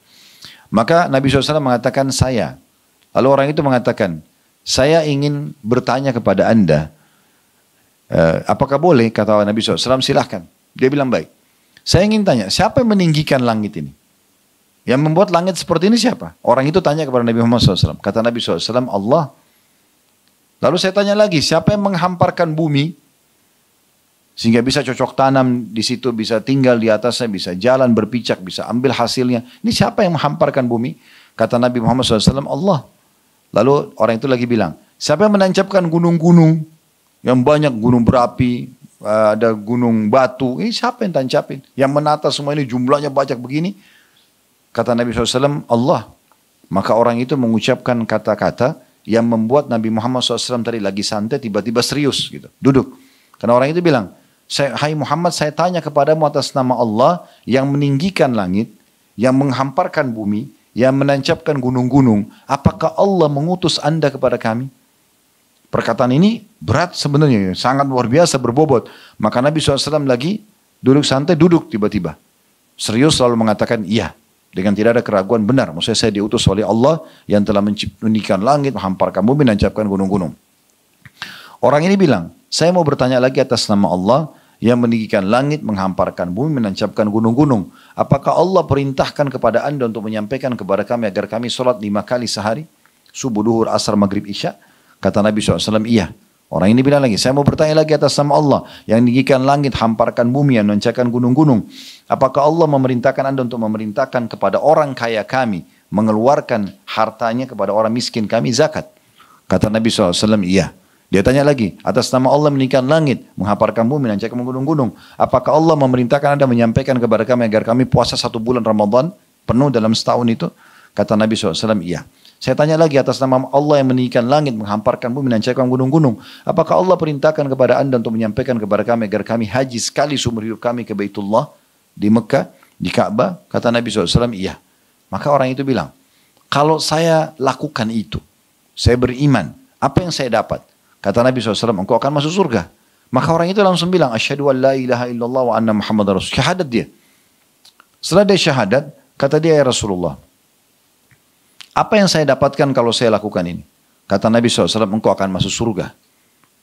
Maka Nabi SAW mengatakan saya. Lalu orang itu mengatakan, saya ingin bertanya kepada anda, apakah boleh? Kata Nabi SAW, silahkan. Dia bilang baik. Saya ingin tanya, siapa yang meninggikan langit ini? Yang membuat langit seperti ini siapa? Orang itu tanya kepada Nabi Muhammad SAW. Kata Nabi SAW, Allah. Lalu saya tanya lagi, siapa yang menghamparkan bumi? Sehingga bisa cocok tanam di situ, bisa tinggal di atasnya, bisa jalan berpicak, bisa ambil hasilnya. Ini siapa yang menghamparkan bumi? Kata Nabi Muhammad SAW, Allah. Lalu orang itu lagi bilang, siapa yang menancapkan gunung-gunung? Yang banyak gunung berapi, ada gunung batu. Ini siapa yang tancapin? Yang menata semua ini jumlahnya banyak begini. Kata Nabi SAW, Allah. Maka orang itu mengucapkan kata-kata yang membuat Nabi Muhammad SAW tadi lagi santai, tiba-tiba serius gitu. Duduk. Karena orang itu bilang, hai Muhammad, saya tanya kepadamu atas nama Allah yang meninggikan langit, yang menghamparkan bumi, yang menancapkan gunung-gunung. Apakah Allah mengutus anda kepada kami? Perkataan ini berat sebenarnya, sangat luar biasa, berbobot. Maka Nabi SAW lagi duduk santai, duduk tiba-tiba. Serius lalu mengatakan, iya. Dengan tidak ada keraguan, benar. Maksudnya saya diutus oleh Allah yang telah meninggikan langit, menghamparkan bumi, menancapkan gunung-gunung. Orang ini bilang, saya mau bertanya lagi atas nama Allah yang meninggikan langit, menghamparkan bumi, menancapkan gunung-gunung. Apakah Allah perintahkan kepada anda untuk menyampaikan kepada kami agar kami sholat 5 kali sehari? Subuh, duhur, asar, maghrib, isya? Kata Nabi SAW, iya. Orang ini bilang lagi, saya mau bertanya lagi atas nama Allah yang meninggikan langit, hamparkan bumi, yang menancapkan gunung-gunung. Apakah Allah memerintahkan anda untuk memerintahkan kepada orang kaya kami mengeluarkan hartanya kepada orang miskin kami zakat? Kata Nabi SAW, iya. Dia tanya lagi, atas nama Allah meninggikan langit, menghamparkan bumi, menancapkan gunung-gunung. Apakah Allah memerintahkan anda menyampaikan kepada kami agar kami puasa 1 bulan Ramadan penuh dalam setahun itu? Kata Nabi SAW, iya. Saya tanya lagi atas nama Allah yang meninggikan langit, menghamparkan bumi, menancapkan gunung-gunung. Apakah Allah perintahkan kepada anda untuk menyampaikan kepada kami agar kami haji sekali seumur hidup kami ke Baitullah di Mekah, di Ka'bah? Kata Nabi SAW, iya. Maka orang itu bilang, kalau saya lakukan itu, saya beriman, apa yang saya dapat? Kata Nabi SAW, engkau akan masuk surga. Maka orang itu langsung bilang, asyhadu an la ilaha illallah wa anna Muhammad Rasul. Syahadat dia. Setelah dia syahadat, kata dia, ya Rasulullah, apa yang saya dapatkan kalau saya lakukan ini? Kata Nabi SAW, engkau akan masuk surga.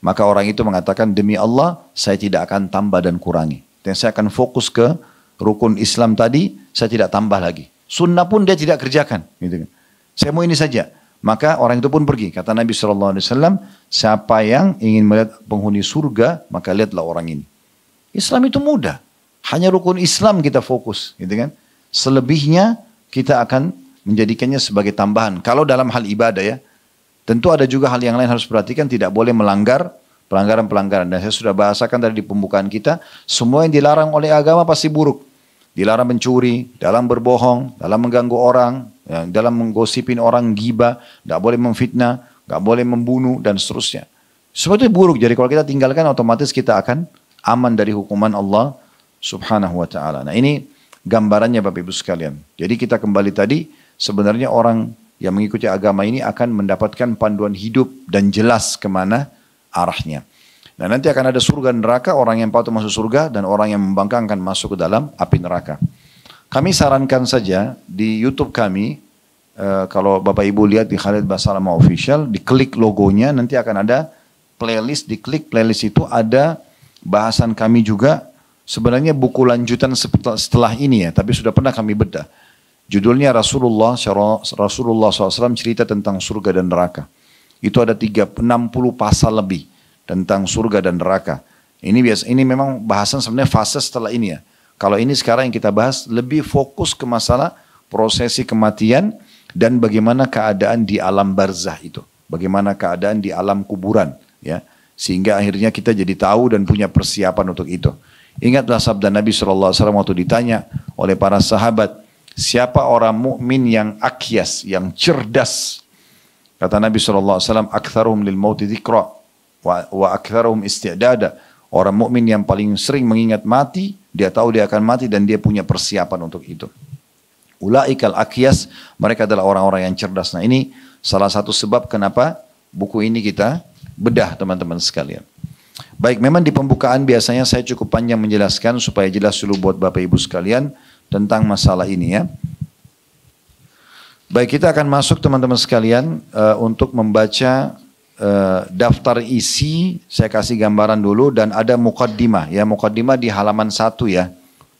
Maka orang itu mengatakan, demi Allah, saya tidak akan tambah dan kurangi. Dan saya akan fokus ke rukun Islam tadi, saya tidak tambah lagi. Sunnah pun dia tidak kerjakan. Gitu kan. Saya mau ini saja. Maka orang itu pun pergi. Kata Nabi SAW, siapa yang ingin melihat penghuni surga, maka lihatlah orang ini. Islam itu mudah. Hanya rukun Islam kita fokus. Gitu kan. Selebihnya kita akan menjadikannya sebagai tambahan. Kalau dalam hal ibadah ya, tentu ada juga hal yang lain harus perhatikan, tidak boleh melanggar pelanggaran-pelanggaran. Dan saya sudah bahasakan tadi di pembukaan kita, semua yang dilarang oleh agama pasti buruk. Dilarang mencuri, dalam berbohong, dalam mengganggu orang, ya, dalam menggosipin orang, ghibah, tidak boleh memfitnah, tidak boleh membunuh, dan seterusnya. Semua itu buruk, jadi kalau kita tinggalkan otomatis kita akan aman dari hukuman Allah subhanahu wa ta'ala. Nah ini gambarannya Bapak Ibu sekalian. Jadi kita kembali tadi, sebenarnya orang yang mengikuti agama ini akan mendapatkan panduan hidup dan jelas kemana arahnya. Nah nanti akan ada surga dan neraka, orang yang patut masuk surga dan orang yang membangkang akan masuk ke dalam api neraka. Kami sarankan saja di YouTube kami, kalau Bapak Ibu lihat di Khalid Basalamah Official, diklik logonya nanti akan ada playlist, diklik playlist itu ada bahasan kami juga, sebenarnya buku lanjutan setelah ini ya, tapi sudah pernah kami bedah. Judulnya Rasulullah SAW cerita tentang surga dan neraka. Itu ada 60 pasal lebih tentang surga dan neraka. Ini memang bahasan sebenarnya fase setelah ini ya. Kalau ini sekarang yang kita bahas lebih fokus ke masalah prosesi kematian dan bagaimana keadaan di alam barzah itu. Bagaimana keadaan di alam kuburan ya. Sehingga akhirnya kita jadi tahu dan punya persiapan untuk itu. Ingatlah sabda Nabi SAW waktu ditanya oleh para sahabat, siapa orang mukmin yang akyas, yang cerdas? Kata Nabi SAW, aktharuhum lil mauti dzikra wa aktharuhum isti'dada. Orang mukmin yang paling sering mengingat mati, dia tahu dia akan mati dan dia punya persiapan untuk itu. Ulaikal akyas, mereka adalah orang-orang yang cerdas. Nah ini salah satu sebab kenapa buku ini kita bedah teman-teman sekalian. Baik, memang di pembukaan biasanya saya cukup panjang menjelaskan supaya jelas dulu buat Bapak Ibu sekalian tentang masalah ini ya. Baik, kita akan masuk teman-teman sekalian untuk membaca daftar isi. Saya kasih gambaran dulu dan ada mukaddimah ya, mukaddimah di halaman 1 ya.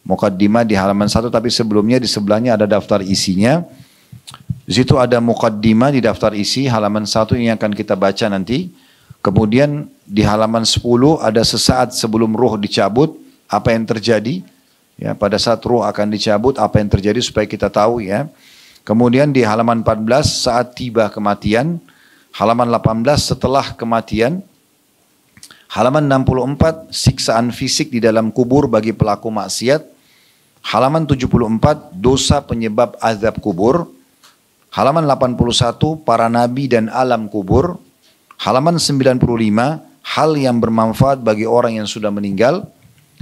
Muqaddimah di halaman 1, tapi sebelumnya di sebelahnya ada daftar isinya. Di situ ada muqaddimah di daftar isi halaman 1 ini akan kita baca nanti. Kemudian di halaman 10 ada sesaat sebelum ruh dicabut, apa yang terjadi. Ya, pada saat ruh akan dicabut, apa yang terjadi supaya kita tahu ya. Kemudian di halaman 14 saat tiba kematian. Halaman 18 setelah kematian. Halaman 64 siksaan fisik di dalam kubur bagi pelaku maksiat. Halaman 74 dosa penyebab azab kubur. Halaman 81 para nabi dan alam kubur. Halaman 95 hal yang bermanfaat bagi orang yang sudah meninggal.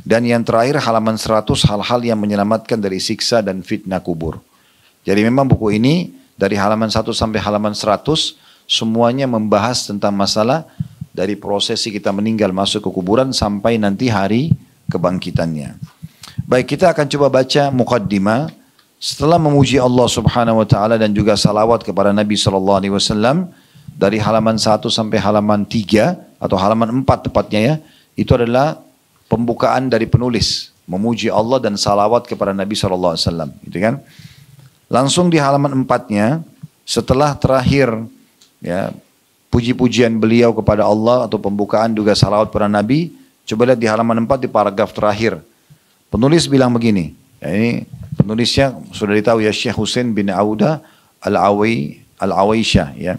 Dan yang terakhir halaman 100 hal-hal yang menyelamatkan dari siksa dan fitnah kubur. Jadi memang buku ini dari halaman 1 sampai halaman 100 semuanya membahas tentang masalah dari prosesi kita meninggal masuk ke kuburan sampai nanti hari kebangkitannya. Baik, kita akan coba baca muqaddimah. Setelah memuji Allah Subhanahu wa taala dan juga salawat kepada Nabi sallallahu alaihi wasallam dari halaman 1 sampai halaman 3 atau halaman 4 tepatnya ya, itu adalah pembukaan dari penulis memuji Allah dan salawat kepada Nabi sallallahu alaihi wasallam, gitu kan? Langsung di halaman 4-nya setelah terakhir ya puji-pujian beliau kepada Allah atau pembukaan juga salawat kepada Nabi, coba lihat di halaman 4 di paragraf terakhir. Penulis bilang begini, ya ini penulisnya sudah ditahu ya, Syekh Husain bin Auda Al-Awaisyah ya.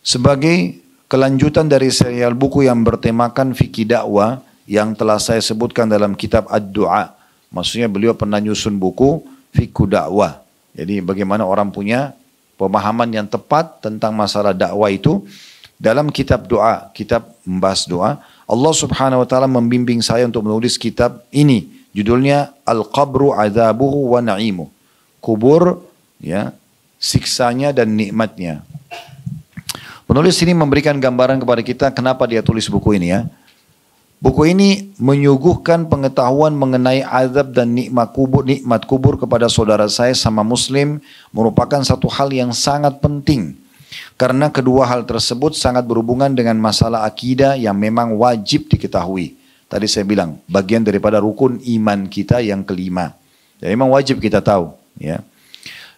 Sebagai kelanjutan dari serial buku yang bertemakan fikih dakwah yang telah saya sebutkan dalam kitab Ad-Du'a. Maksudnya beliau pernah nyusun buku fikih dakwah. Jadi bagaimana orang punya pemahaman yang tepat tentang masalah dakwah itu. Dalam kitab doa, kitab membahas doa, Allah Subhanahu wa taala membimbing saya untuk menulis kitab ini. Judulnya Al-Qabru Adzabuhu wa Na'imu. Kubur ya, siksanya dan nikmatnya. Penulis ini memberikan gambaran kepada kita kenapa dia tulis buku ini ya. Buku ini menyuguhkan pengetahuan mengenai azab dan nikmat kubur kepada saudara saya sama muslim merupakan satu hal yang sangat penting. Karena kedua hal tersebut sangat berhubungan dengan masalah akidah yang memang wajib diketahui. Tadi saya bilang, bagian daripada rukun iman kita yang kelima. Ya, memang wajib kita tahu. Ya.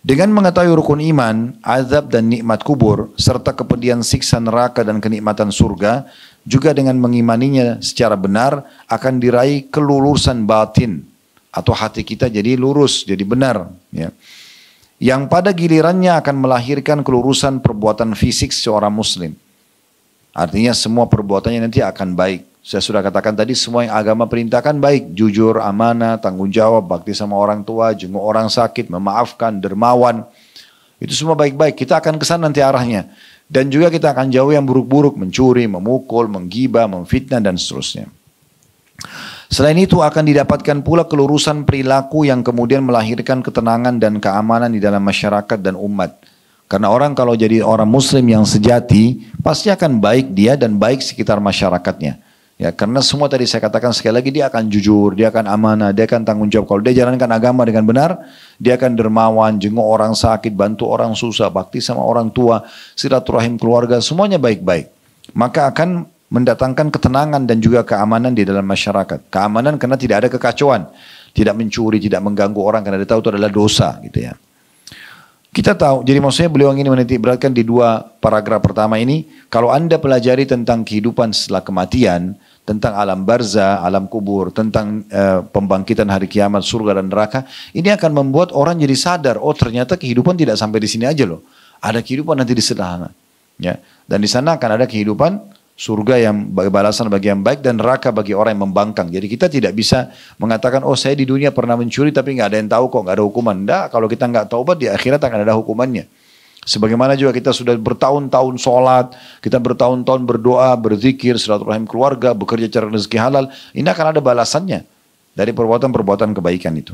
Dengan mengetahui rukun iman, azab dan nikmat kubur, serta kepedihan siksa neraka dan kenikmatan surga, juga dengan mengimaninya secara benar, akan diraih kelulusan batin. Atau hati kita jadi lurus, jadi benar. Ya. Yang pada gilirannya akan melahirkan kelurusan perbuatan fisik seorang muslim. Artinya semua perbuatannya nanti akan baik. Saya sudah katakan tadi semua yang agama perintahkan baik. Jujur, amanah, tanggung jawab, bakti sama orang tua, jenguk orang sakit, memaafkan, dermawan. Itu semua baik-baik. Kita akan kesana nanti arahnya. Dan juga kita akan jauh yang buruk-buruk, mencuri, memukul, menggibah, memfitnah dan seterusnya. Selain itu akan didapatkan pula kelurusan perilaku yang kemudian melahirkan ketenangan dan keamanan di dalam masyarakat dan umat. Karena orang kalau jadi orang muslim yang sejati, pasti akan baik dia dan baik sekitar masyarakatnya. Ya, karena semua tadi saya katakan sekali lagi dia akan jujur, dia akan amanah, dia akan tanggung jawab. Kalau dia jalankan agama dengan benar, dia akan dermawan, jenguk orang sakit, bantu orang susah, bakti sama orang tua, silaturahim keluarga, semuanya baik-baik. Maka akan mendatangkan ketenangan dan juga keamanan di dalam masyarakat. Keamanan karena tidak ada kekacauan, tidak mencuri, tidak mengganggu orang karena dia tahu itu adalah dosa, gitu ya. Kita tahu, jadi maksudnya beliau ingin menitik beratkan di dua paragraf pertama ini, kalau Anda pelajari tentang kehidupan setelah kematian, tentang alam barzah, alam kubur, tentang pembangkitan hari kiamat, surga dan neraka, ini akan membuat orang jadi sadar, oh ternyata kehidupan tidak sampai di sini aja loh. Ada kehidupan nanti di sana. Ya. Dan di sana akan ada kehidupan surga yang balasan bagi yang baik dan neraka bagi orang yang membangkang. Jadi kita tidak bisa mengatakan, oh saya di dunia pernah mencuri tapi nggak ada yang tahu kok, nggak ada hukuman. Nggak, kalau kita nggak taubat di akhirat akan ada hukumannya. Sebagaimana juga kita sudah bertahun-tahun sholat, kita bertahun-tahun berdoa, berzikir, silaturahim keluarga, bekerja cari rezeki halal, ini akan ada balasannya dari perbuatan-perbuatan kebaikan itu.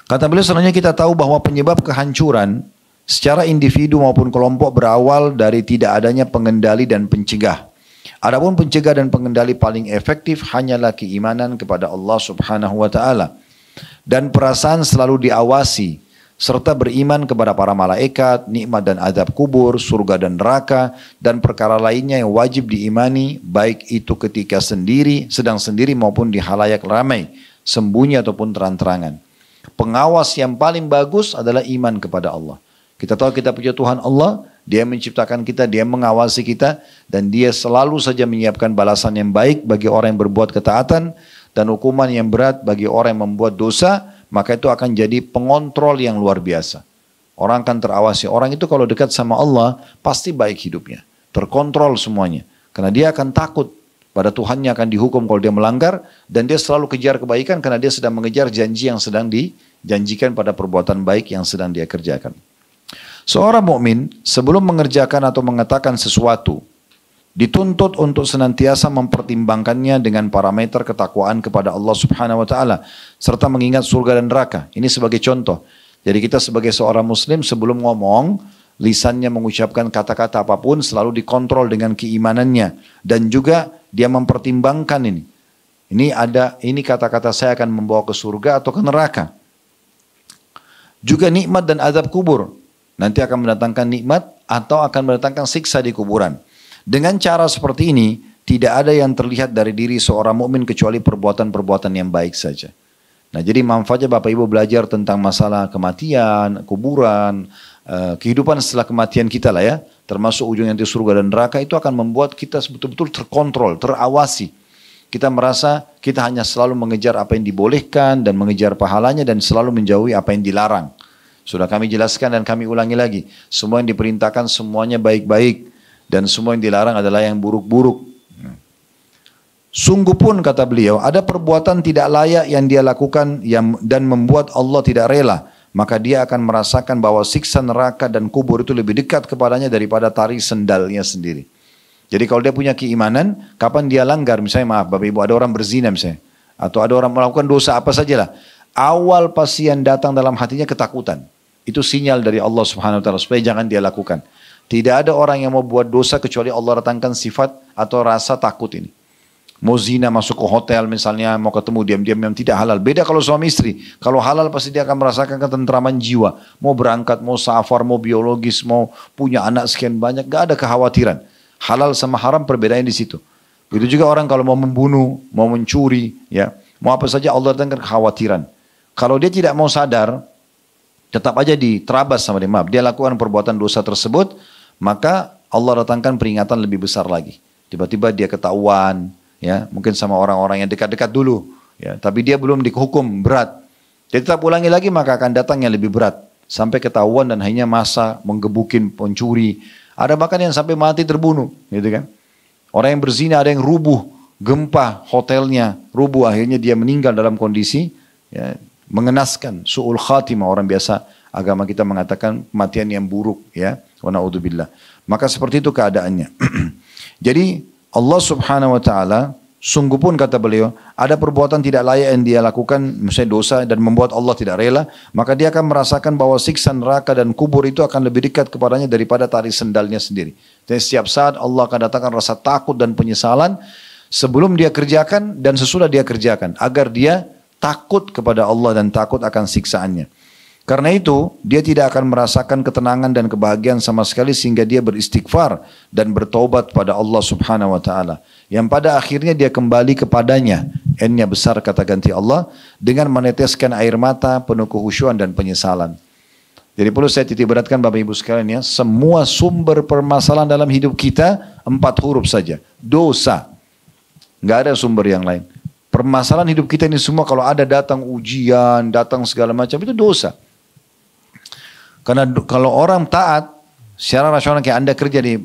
Kata beliau sebenarnya kita tahu bahwa penyebab kehancuran secara individu maupun kelompok berawal dari tidak adanya pengendali dan pencegah. Adapun pencegah dan pengendali paling efektif hanyalah keimanan kepada Allah Subhanahu wa taala dan perasaan selalu diawasi serta beriman kepada para malaikat, nikmat dan azab kubur, surga dan neraka dan perkara lainnya yang wajib diimani baik itu ketika sedang sendiri maupun di halayak ramai sembunyi ataupun terang-terangan. Pengawas yang paling bagus adalah iman kepada Allah. Kita tahu kita punya Tuhan Allah, Dia menciptakan kita, Dia mengawasi kita, dan Dia selalu saja menyiapkan balasan yang baik bagi orang yang berbuat ketaatan, dan hukuman yang berat bagi orang yang membuat dosa, maka itu akan jadi pengontrol yang luar biasa. Orang akan terawasi. Orang itu kalau dekat sama Allah, pasti baik hidupnya. Terkontrol semuanya. Karena dia akan takut pada Tuhannya akan dihukum kalau dia melanggar, dan dia selalu kejar kebaikan karena dia sedang mengejar janji yang sedang dijanjikan pada perbuatan baik yang sedang dia kerjakan. Seorang mukmin sebelum mengerjakan atau mengatakan sesuatu dituntut untuk senantiasa mempertimbangkannya dengan parameter ketakwaan kepada Allah Subhanahu wa taala serta mengingat surga dan neraka. Ini sebagai contoh. Jadi kita sebagai seorang muslim sebelum ngomong, lisannya mengucapkan kata-kata apapun selalu dikontrol dengan keimanannya, dan juga dia mempertimbangkan ini. Ini kata-kata saya akan membawa ke surga atau ke neraka. Juga nikmat dan azab kubur. Nanti akan mendatangkan nikmat atau akan mendatangkan siksa di kuburan. Dengan cara seperti ini, tidak ada yang terlihat dari diri seorang mukmin kecuali perbuatan-perbuatan yang baik saja. Nah, jadi manfaatnya Bapak Ibu belajar tentang masalah kematian, kuburan, kehidupan setelah kematian kita lah ya, termasuk ujungnya nanti surga dan neraka, itu akan membuat kita betul-betul terkontrol, terawasi. Kita merasa kita hanya selalu mengejar apa yang dibolehkan dan mengejar pahalanya dan selalu menjauhi apa yang dilarang. Sudah kami jelaskan dan kami ulangi lagi. Semua yang diperintahkan semuanya baik-baik dan semua yang dilarang adalah yang buruk-buruk. Sungguh pun kata beliau, ada perbuatan tidak layak yang dia lakukan dan membuat Allah tidak rela. Maka dia akan merasakan bahwa siksa neraka dan kubur itu lebih dekat kepadanya daripada tari sendalnya sendiri. Jadi kalau dia punya keimanan, kapan dia langgar, misalnya maaf Bapak Ibu, ada orang berzina misalnya, atau ada orang melakukan dosa apa sajalah, awal pasti yang datang dalam hatinya ketakutan. Itu sinyal dari Allah Subhanahu wa taala supaya jangan dia lakukan. Tidak ada orang yang mau buat dosa kecuali Allah datangkan sifat atau rasa takut ini. Mau zina masuk ke hotel misalnya, mau ketemu diam-diam yang tidak halal. Beda kalau suami istri. Kalau halal pasti dia akan merasakan ketentraman jiwa. Mau berangkat, mau safar, mau biologis, mau punya anak sekian banyak, gak ada kekhawatiran. Halal sama haram perbedaannya di situ. Begitu juga orang kalau mau membunuh, mau mencuri, ya, mau apa saja Allah datangkan kekhawatiran. Kalau dia tidak mau sadar, tetap aja diterabas sama dia, maaf, dia lakukan perbuatan dosa tersebut, maka Allah datangkan peringatan lebih besar lagi. Tiba-tiba dia ketahuan, ya, mungkin sama orang-orang yang dekat-dekat dulu, ya, tapi dia belum dihukum berat. Dia tetap ulangi lagi, maka akan datang yang lebih berat. Sampai ketahuan dan hanya masa menggebukin pencuri. Ada bahkan yang sampai mati terbunuh, gitu kan. Orang yang berzina ada yang rubuh, gempa hotelnya, rubuh, akhirnya dia meninggal dalam kondisi, ya, mengenaskan, su'ul khatimah, orang biasa agama kita mengatakan kematian yang buruk, ya, wa na'udzubillah. Maka seperti itu keadaannya. Jadi Allah Subhanahu wa taala, sungguh pun kata beliau, ada perbuatan tidak layak yang dia lakukan, misalnya dosa dan membuat Allah tidak rela, maka dia akan merasakan bahwa siksa neraka dan kubur itu akan lebih dekat kepadanya daripada tali sendalnya sendiri. Dan setiap saat Allah akan datangkan rasa takut dan penyesalan sebelum dia kerjakan dan sesudah dia kerjakan, agar dia takut kepada Allah dan takut akan siksaannya. Karena itu, dia tidak akan merasakan ketenangan dan kebahagiaan sama sekali sehingga dia beristighfar dan bertobat pada Allah Subhanahu wa taala. Yang pada akhirnya dia kembali kepadanya. N-nya besar kata ganti Allah, dengan meneteskan air mata penuh kehusyuan dan penyesalan. Jadi perlu saya titik beratkan Bapak Ibu sekalian ya, semua sumber permasalahan dalam hidup kita 4 huruf saja. Dosa. Enggak ada sumber yang lain. Permasalahan hidup kita ini semua kalau ada datang ujian, datang segala macam itu dosa. Karena kalau orang taat, secara rasional kayak Anda kerja di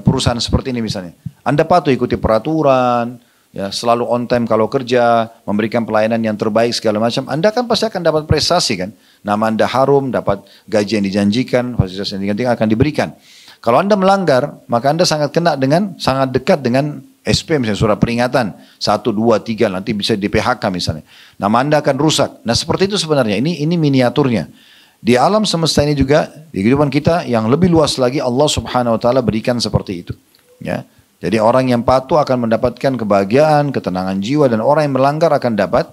perusahaan seperti ini misalnya. Anda patuh ikuti peraturan, ya, selalu on time kalau kerja, memberikan pelayanan yang terbaik segala macam. Anda kan pasti akan dapat prestasi kan. Nama Anda harum, dapat gaji yang dijanjikan, fasilitas yang dijanjikan akan diberikan. Kalau Anda melanggar, maka Anda sangat dekat dengan SP misalnya surat peringatan 1, 2, 3 nanti bisa di PHK misalnya. Nama Anda akan rusak. Nah seperti itu sebenarnya. Ini miniaturnya. Di alam semesta ini juga, di kehidupan kita yang lebih luas lagi Allah Subhanahu wa taala berikan seperti itu. Ya. Jadi orang yang patuh akan mendapatkan kebahagiaan, ketenangan jiwa, dan orang yang melanggar akan dapat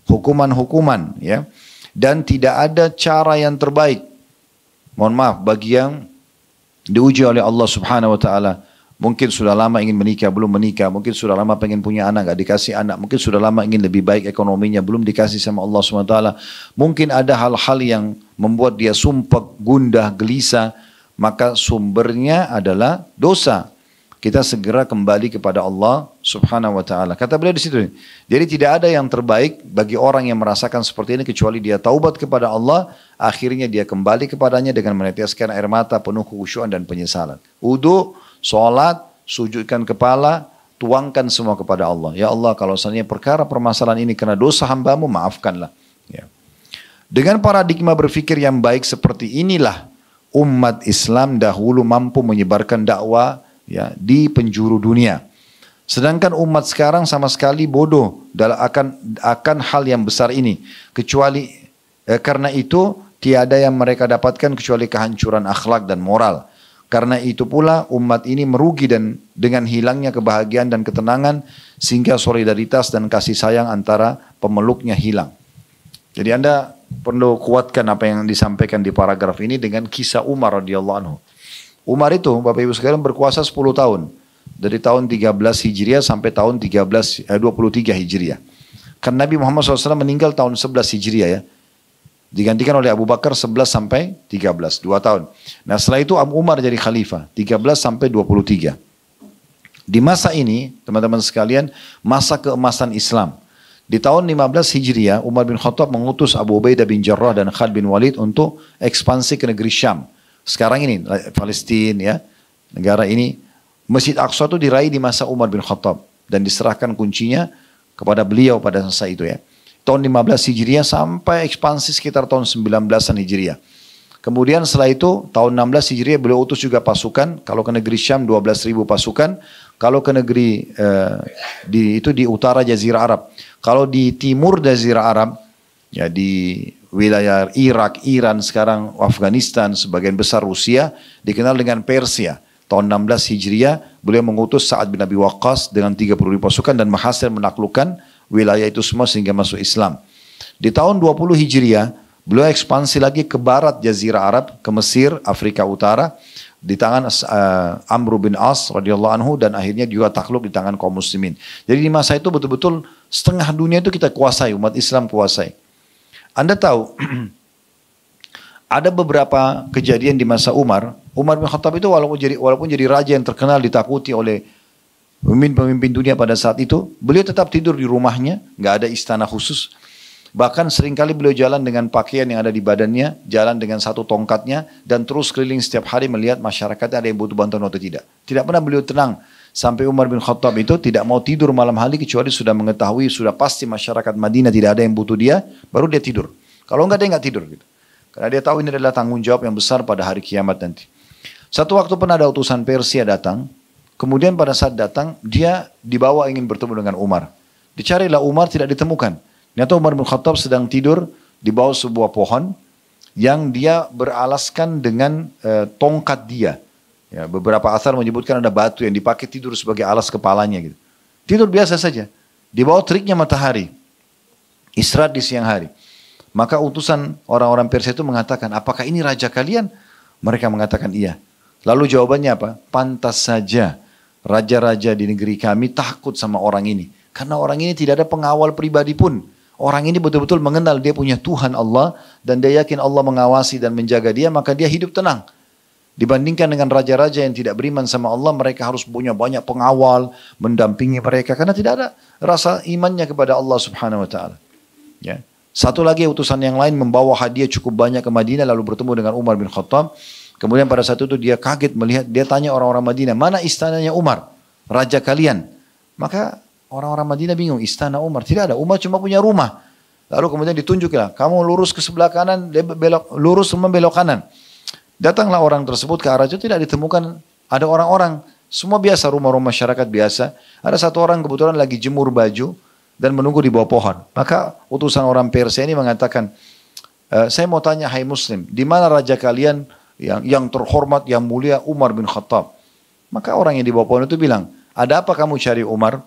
hukuman-hukuman, ya. Dan tidak ada cara yang terbaik. Mohon maaf bagi yang diuji oleh Allah Subhanahu wa taala Mungkin sudah lama ingin menikah, belum menikah. Mungkin sudah lama pengen punya anak, gak dikasih anak. Mungkin sudah lama ingin lebih baik ekonominya, belum dikasih sama Allah SWT. Mungkin ada hal-hal yang membuat dia sumpah, gundah, gelisah. Maka sumbernya adalah dosa. Kita segera kembali kepada Allah Subhanahu wa taala. Kata beliau di situ. Jadi tidak ada yang terbaik bagi orang yang merasakan seperti ini kecuali dia taubat kepada Allah, akhirnya dia kembali kepadanya dengan meneteskan air mata penuh kekhusyuan dan penyesalan. Wudu, salat, sujudkan kepala, tuangkan semua kepada Allah. Ya Allah, kalau seandainya perkara permasalahan ini karena dosa hamba-Mu, maafkanlah. Ya. Dengan paradigma berpikir yang baik seperti inilah umat Islam dahulu mampu menyebarkan dakwah ya di penjuru dunia. Sedangkan umat sekarang sama sekali bodoh akan hal yang besar ini. Kecuali karena itu tiada yang mereka dapatkan kecuali kehancuran akhlak dan moral. Karena itu pula umat ini merugi dan dengan hilangnya kebahagiaan dan ketenangan sehingga solidaritas dan kasih sayang antara pemeluknya hilang. Jadi Anda perlu kuatkan apa yang disampaikan di paragraf ini dengan kisah Umar radhiyallahu anhu. Umar itu, Bapak Ibu sekalian, berkuasa 10 tahun. Dari tahun 13 Hijriah sampai tahun 23 Hijriah. Karena Nabi Muhammad SAW meninggal tahun 11 Hijriah ya. Digantikan oleh Abu Bakar 11 sampai 13, 2 tahun. Nah setelah itu Umar jadi khalifah, 13 sampai 23. Di masa ini, teman-teman sekalian, masa keemasan Islam. Di tahun 15 Hijriah, Umar bin Khattab mengutus Abu Ubaidah bin Jarrah dan Khalid bin Walid untuk ekspansi ke negeri Syam. Sekarang ini Palestina ya, negara ini, Masjid Aqsa itu diraih di masa Umar bin Khattab dan diserahkan kuncinya kepada beliau pada masa itu ya. Tahun 15 Hijriah sampai ekspansi sekitar tahun 19-an Hijriah. Kemudian setelah itu tahun 16 Hijriah beliau utus juga pasukan, kalau ke negeri Syam 12.000 pasukan, kalau ke negeri di utara Jazirah Arab. Kalau di timur Jazirah Arab ya di wilayah Irak, Iran, sekarang Afghanistan, sebagian besar Rusia, dikenal dengan Persia. Tahun 16 Hijriah, beliau mengutus Sa'ad bin Abi Waqqas dengan 30.000 pasukan dan berhasil menaklukkan wilayah itu semua sehingga masuk Islam. Di tahun 20 Hijriah, beliau ekspansi lagi ke barat Jazirah Arab, ke Mesir, Afrika Utara, di tangan Amr bin As radhiyallahu anhu dan akhirnya juga takluk di tangan kaum muslimin. Jadi di masa itu betul-betul setengah dunia itu kita kuasai, umat Islam kuasai. Anda tahu, ada beberapa kejadian di masa Umar bin Khattab itu walaupun jadi raja yang terkenal ditakuti oleh pemimpin dunia pada saat itu, beliau tetap tidur di rumahnya, nggak ada istana khusus. Bahkan seringkali beliau jalan dengan pakaian yang ada di badannya, jalan dengan satu tongkatnya, dan terus keliling setiap hari melihat masyarakat ada yang butuh bantuan atau tidak. Tidak pernah beliau tenang. Sampai Umar bin Khattab itu tidak mau tidur malam hari kecuali sudah mengetahui, sudah pasti masyarakat Madinah tidak ada yang butuh dia, baru dia tidur. Kalau enggak dia enggak tidur gitu. Karena dia tahu ini adalah tanggung jawab yang besar pada hari kiamat nanti. Satu waktu pernah ada utusan Persia datang, kemudian pada saat datang dia dibawa ingin bertemu dengan Umar. Dicarilah Umar tidak ditemukan. Ternyata Umar bin Khattab sedang tidur di bawah sebuah pohon yang dia beralaskan dengan tongkat dia. Ya, beberapa asar menyebutkan ada batu yang dipakai tidur sebagai alas kepalanya gitu. Tidur biasa saja. Di bawah teriknya matahari. Istirahat di siang hari. Maka utusan orang-orang Persia itu mengatakan, apakah ini raja kalian? Mereka mengatakan iya. Lalu jawabannya apa? Pantas saja raja-raja di negeri kami takut sama orang ini. Karena orang ini tidak ada pengawal pribadi pun. Orang ini betul-betul mengenal dia punya Tuhan Allah. Dan dia yakin Allah mengawasi dan menjaga dia. Maka dia hidup tenang. Dibandingkan dengan raja-raja yang tidak beriman sama Allah, mereka harus punya banyak pengawal, mendampingi mereka. Karena tidak ada rasa imannya kepada Allah subhanahu wa ta'ala. Ya. Satu lagi utusan yang lain membawa hadiah cukup banyak ke Madinah, lalu bertemu dengan Umar bin Khattab. Kemudian pada saat itu dia kaget melihat, dia tanya orang-orang Madinah, mana istananya Umar, raja kalian? Maka orang-orang Madinah bingung, istana Umar, tidak ada, Umar cuma punya rumah. Lalu kemudian ditunjuklah, kamu lurus ke sebelah kanan, dia belok, lurus semua belok kanan. Datanglah orang tersebut ke arah itu, tidak ditemukan ada orang-orang. Semua biasa, rumah-rumah masyarakat biasa. Ada satu orang kebetulan lagi jemur baju dan menunggu di bawah pohon. Maka utusan orang Persia ini mengatakan, saya mau tanya, hai Muslim, di mana raja kalian yang terhormat, yang mulia, Umar bin Khattab? Maka orang yang di bawah pohon itu bilang, ada apa kamu cari Umar?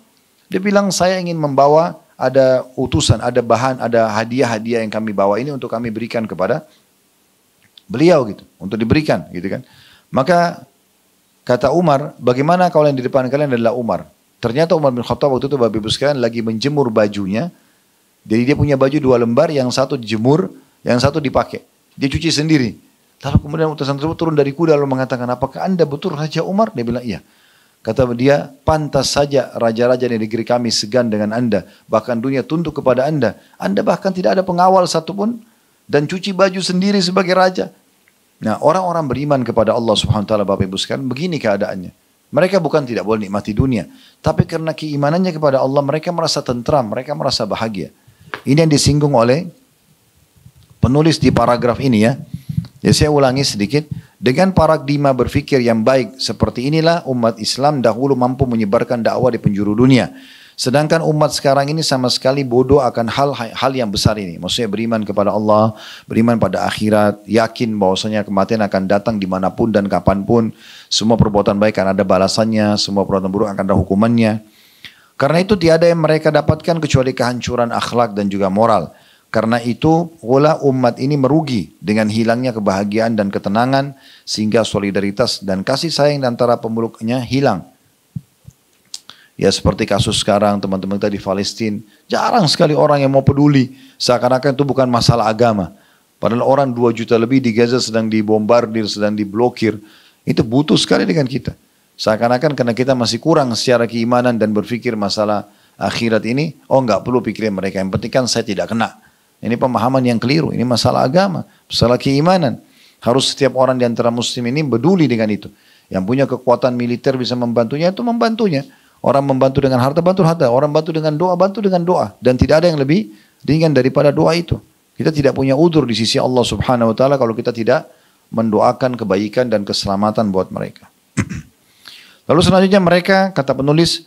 Dia bilang, saya ingin membawa, ada utusan, ada bahan, ada hadiah-hadiah yang kami bawa ini untuk kami berikan kepada beliau gitu, untuk diberikan gitu kan. Maka Kata Umar, bagaimana kalau yang di depan kalian adalah Umar? Ternyata Umar bin Khattab waktu itu Bapak Ibu sekalian lagi menjemur bajunya. Jadi dia punya baju 2 lembar, yang satu dijemur, yang satu dipakai. Dia cuci sendiri. Lalu kemudian utusan tersebut turun dari kuda lalu mengatakan, apakah anda betul Raja Umar? Dia bilang, iya. Kata dia, pantas saja raja-raja di negeri kami segan dengan anda. Bahkan dunia tunduk kepada anda. Anda bahkan tidak ada pengawal satupun. Dan cuci baju sendiri sebagai raja. Nah, orang-orang beriman kepada Allah Subhanahu wa taala Bapak Ibu sekalian, begini keadaannya. Mereka bukan tidak boleh nikmati dunia, tapi karena keimanannya kepada Allah mereka merasa tentram, mereka merasa bahagia. Ini yang disinggung oleh penulis di paragraf ini ya. Jadi saya ulangi sedikit, dengan paradigma berfikir yang baik seperti inilah umat Islam dahulu mampu menyebarkan dakwah di penjuru dunia. Sedangkan umat sekarang ini sama sekali bodoh akan hal yang besar ini. Maksudnya beriman kepada Allah, beriman pada akhirat, yakin bahwasanya kematian akan datang dimanapun dan kapanpun. Semua perbuatan baik akan ada balasannya, semua perbuatan buruk akan ada hukumannya. Karena itu tiada yang mereka dapatkan kecuali kehancuran akhlak dan juga moral. Karena itu pula umat ini merugi dengan hilangnya kebahagiaan dan ketenangan sehingga solidaritas dan kasih sayang antara pemeluknya hilang. Ya seperti kasus sekarang teman-teman kita di Palestina, jarang sekali orang yang mau peduli. Seakan-akan itu bukan masalah agama. Padahal orang 2 juta lebih di Gaza sedang dibombardir, sedang diblokir. Itu butuh sekali dengan kita. Seakan-akan karena kita masih kurang secara keimanan dan berpikir masalah akhirat ini, oh enggak perlu pikirin mereka, yang penting kan saya tidak kena. Ini pemahaman yang keliru, ini masalah agama, masalah keimanan. Harus setiap orang di antara muslim ini peduli dengan itu. Yang punya kekuatan militer bisa membantunya, itu membantunya. Orang membantu dengan harta, bantu harta. Orang bantu dengan doa, bantu dengan doa. Dan tidak ada yang lebih ringan daripada doa itu. Kita tidak punya udzur di sisi Allah Subhanahu wa taala kalau kita tidak mendoakan kebaikan dan keselamatan buat mereka. Lalu selanjutnya mereka, kata penulis,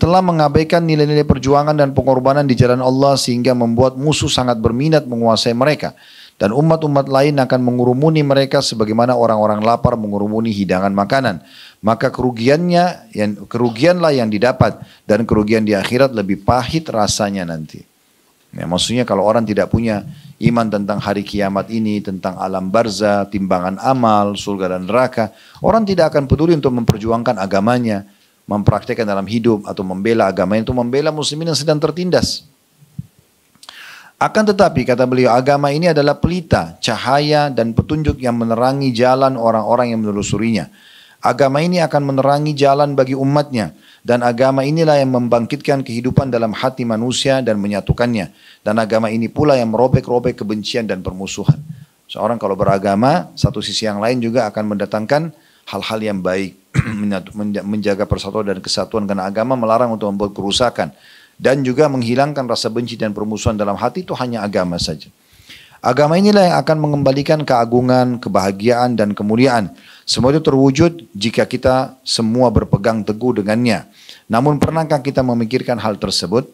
telah mengabaikan nilai-nilai perjuangan dan pengorbanan di jalan Allah sehingga membuat musuh sangat berminat menguasai mereka. Dan umat-umat lain akan mengurumuni mereka sebagaimana orang-orang lapar mengurumuni hidangan makanan. Maka kerugianlah yang didapat dan kerugian di akhirat lebih pahit rasanya nanti. Ya, maksudnya kalau orang tidak punya iman tentang hari kiamat ini, tentang alam barzah, timbangan amal, surga dan neraka, orang tidak akan peduli untuk memperjuangkan agamanya, mempraktikkan dalam hidup atau membela agamanya, itu membela muslimin yang sedang tertindas. Akan tetapi kata beliau, agama ini adalah pelita, cahaya dan petunjuk yang menerangi jalan orang-orang yang menelusurinya. Agama ini akan menerangi jalan bagi umatnya. Dan agama inilah yang membangkitkan kehidupan dalam hati manusia dan menyatukannya. Dan agama ini pula yang merobek-robek kebencian dan permusuhan. Seorang kalau beragama, satu sisi yang lain juga akan mendatangkan hal-hal yang baik. Menjaga persatuan dan kesatuan, karena agama melarang untuk membuat kerusakan. Dan juga menghilangkan rasa benci dan permusuhan dalam hati, itu hanya agama saja. Agama inilah yang akan mengembalikan keagungan, kebahagiaan dan kemuliaan. Semua itu terwujud jika kita semua berpegang teguh dengannya. Namun pernahkah kita memikirkan hal tersebut?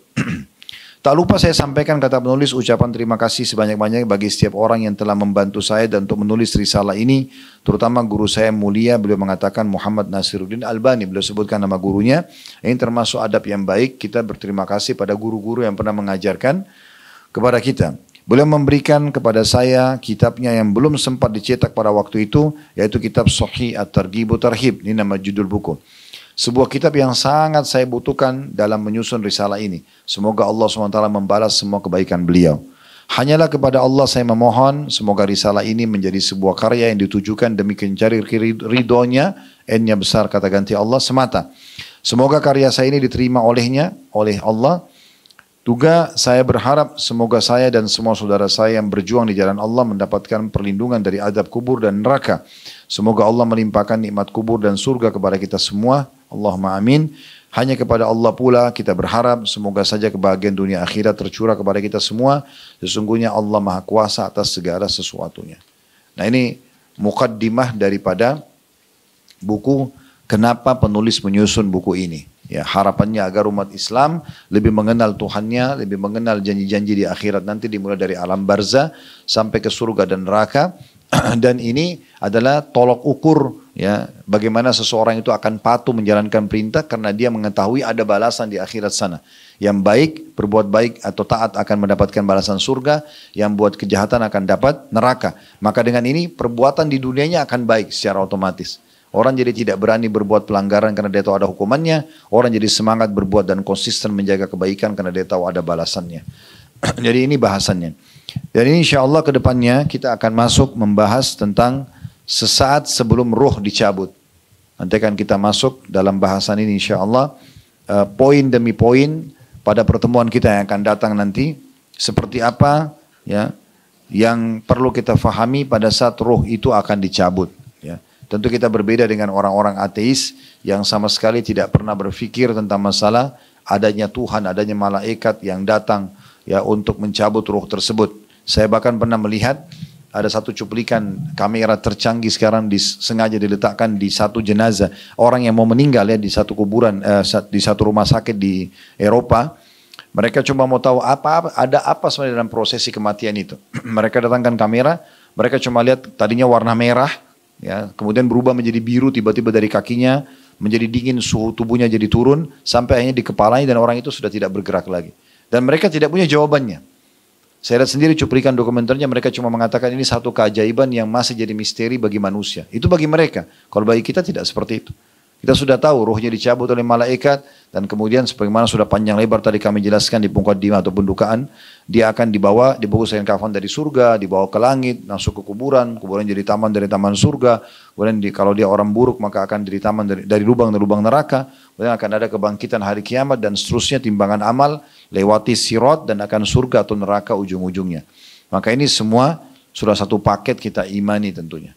Tak lupa saya sampaikan, kata penulis, ucapan terima kasih sebanyak-banyaknya bagi setiap orang yang telah membantu saya dan untuk menulis risalah ini, terutama guru saya mulia, beliau mengatakan Muhammad Nasiruddin Albani, beliau sebutkan nama gurunya. Ini termasuk adab yang baik, kita berterima kasih pada guru-guru yang pernah mengajarkan kepada kita. Beliau memberikan kepada saya kitabnya yang belum sempat dicetak pada waktu itu, yaitu kitab Sahih At-Targhib Tarhib, ini nama judul buku. Sebuah kitab yang sangat saya butuhkan dalam menyusun risalah ini. Semoga Allah SWT membalas semua kebaikan beliau. Hanyalah kepada Allah saya memohon, semoga risalah ini menjadi sebuah karya yang ditujukan demi mencari ridhonya, N-nya besar kata ganti Allah, semata. Semoga karya saya ini diterima oleh Allah. Juga saya berharap semoga saya dan semua saudara saya yang berjuang di jalan Allah mendapatkan perlindungan dari azab kubur dan neraka. Semoga Allah melimpahkan nikmat kubur dan surga kepada kita semua. Allahumma amin. Hanya kepada Allah pula kita berharap, semoga saja kebahagiaan dunia akhirat tercurah kepada kita semua. Sesungguhnya Allah Maha Kuasa atas segala sesuatunya. Nah, ini mukaddimah daripada buku kenapa penulis menyusun buku ini. Ya, harapannya agar umat Islam lebih mengenal Tuhannya, lebih mengenal janji-janji di akhirat nanti, dimulai dari alam barzah sampai ke surga dan neraka. Dan ini adalah tolok ukur, ya, bagaimana seseorang itu akan patuh menjalankan perintah karena dia mengetahui ada balasan di akhirat sana. Yang baik, berbuat baik atau taat akan mendapatkan balasan surga, yang buat kejahatan akan dapat neraka. Maka dengan ini perbuatan di dunianya akan baik secara otomatis. Orang jadi tidak berani berbuat pelanggaran karena dia tahu ada hukumannya. Orang jadi semangat berbuat dan konsisten menjaga kebaikan karena dia tahu ada balasannya. Jadi ini bahasannya. Dan ini insya Allah ke depannya kita akan masuk membahas tentang sesaat sebelum ruh dicabut. Nanti akan kita masuk dalam bahasan ini insya Allah. Poin demi poin pada pertemuan kita yang akan datang nanti. Seperti apa ya yang perlu kita fahami pada saat ruh itu akan dicabut. Ya. Tentu kita berbeda dengan orang-orang ateis yang sama sekali tidak pernah berpikir tentang masalah adanya Tuhan, adanya malaikat yang datang ya untuk mencabut ruh tersebut. Saya bahkan pernah melihat ada satu cuplikan kamera tercanggih sekarang sengaja diletakkan di satu jenazah orang yang mau meninggal ya di satu kuburan di satu rumah sakit di Eropa. Mereka cuma mau tahu ada apa sebenarnya dalam prosesi kematian itu. Mereka datangkan kamera, mereka cuma lihat tadinya warna merah. Ya, kemudian berubah menjadi biru tiba-tiba dari kakinya, menjadi dingin, suhu tubuhnya jadi turun, sampai akhirnya di kepalanya dan orang itu sudah tidak bergerak lagi. Dan mereka tidak punya jawabannya. Saya lihat sendiri cuplikan dokumenternya, mereka cuma mengatakan ini satu keajaiban yang masih jadi misteri bagi manusia. Itu bagi mereka, kalau bagi kita tidak seperti itu. Kita sudah tahu ruhnya dicabut oleh malaikat dan kemudian sebagaimana sudah panjang lebar tadi kami jelaskan di muqaddimah atau pembukaan, dia akan dibungkus dengan kafan dari surga, dibawa ke langit, masuk ke kuburan, kuburan jadi taman dari taman surga, kemudian kalau dia orang buruk maka akan jadi taman dari lubang neraka, kemudian akan ada kebangkitan hari kiamat dan seterusnya timbangan amal, lewati sirat dan akan surga atau neraka ujung-ujungnya. Maka ini semua sudah satu paket kita imani tentunya.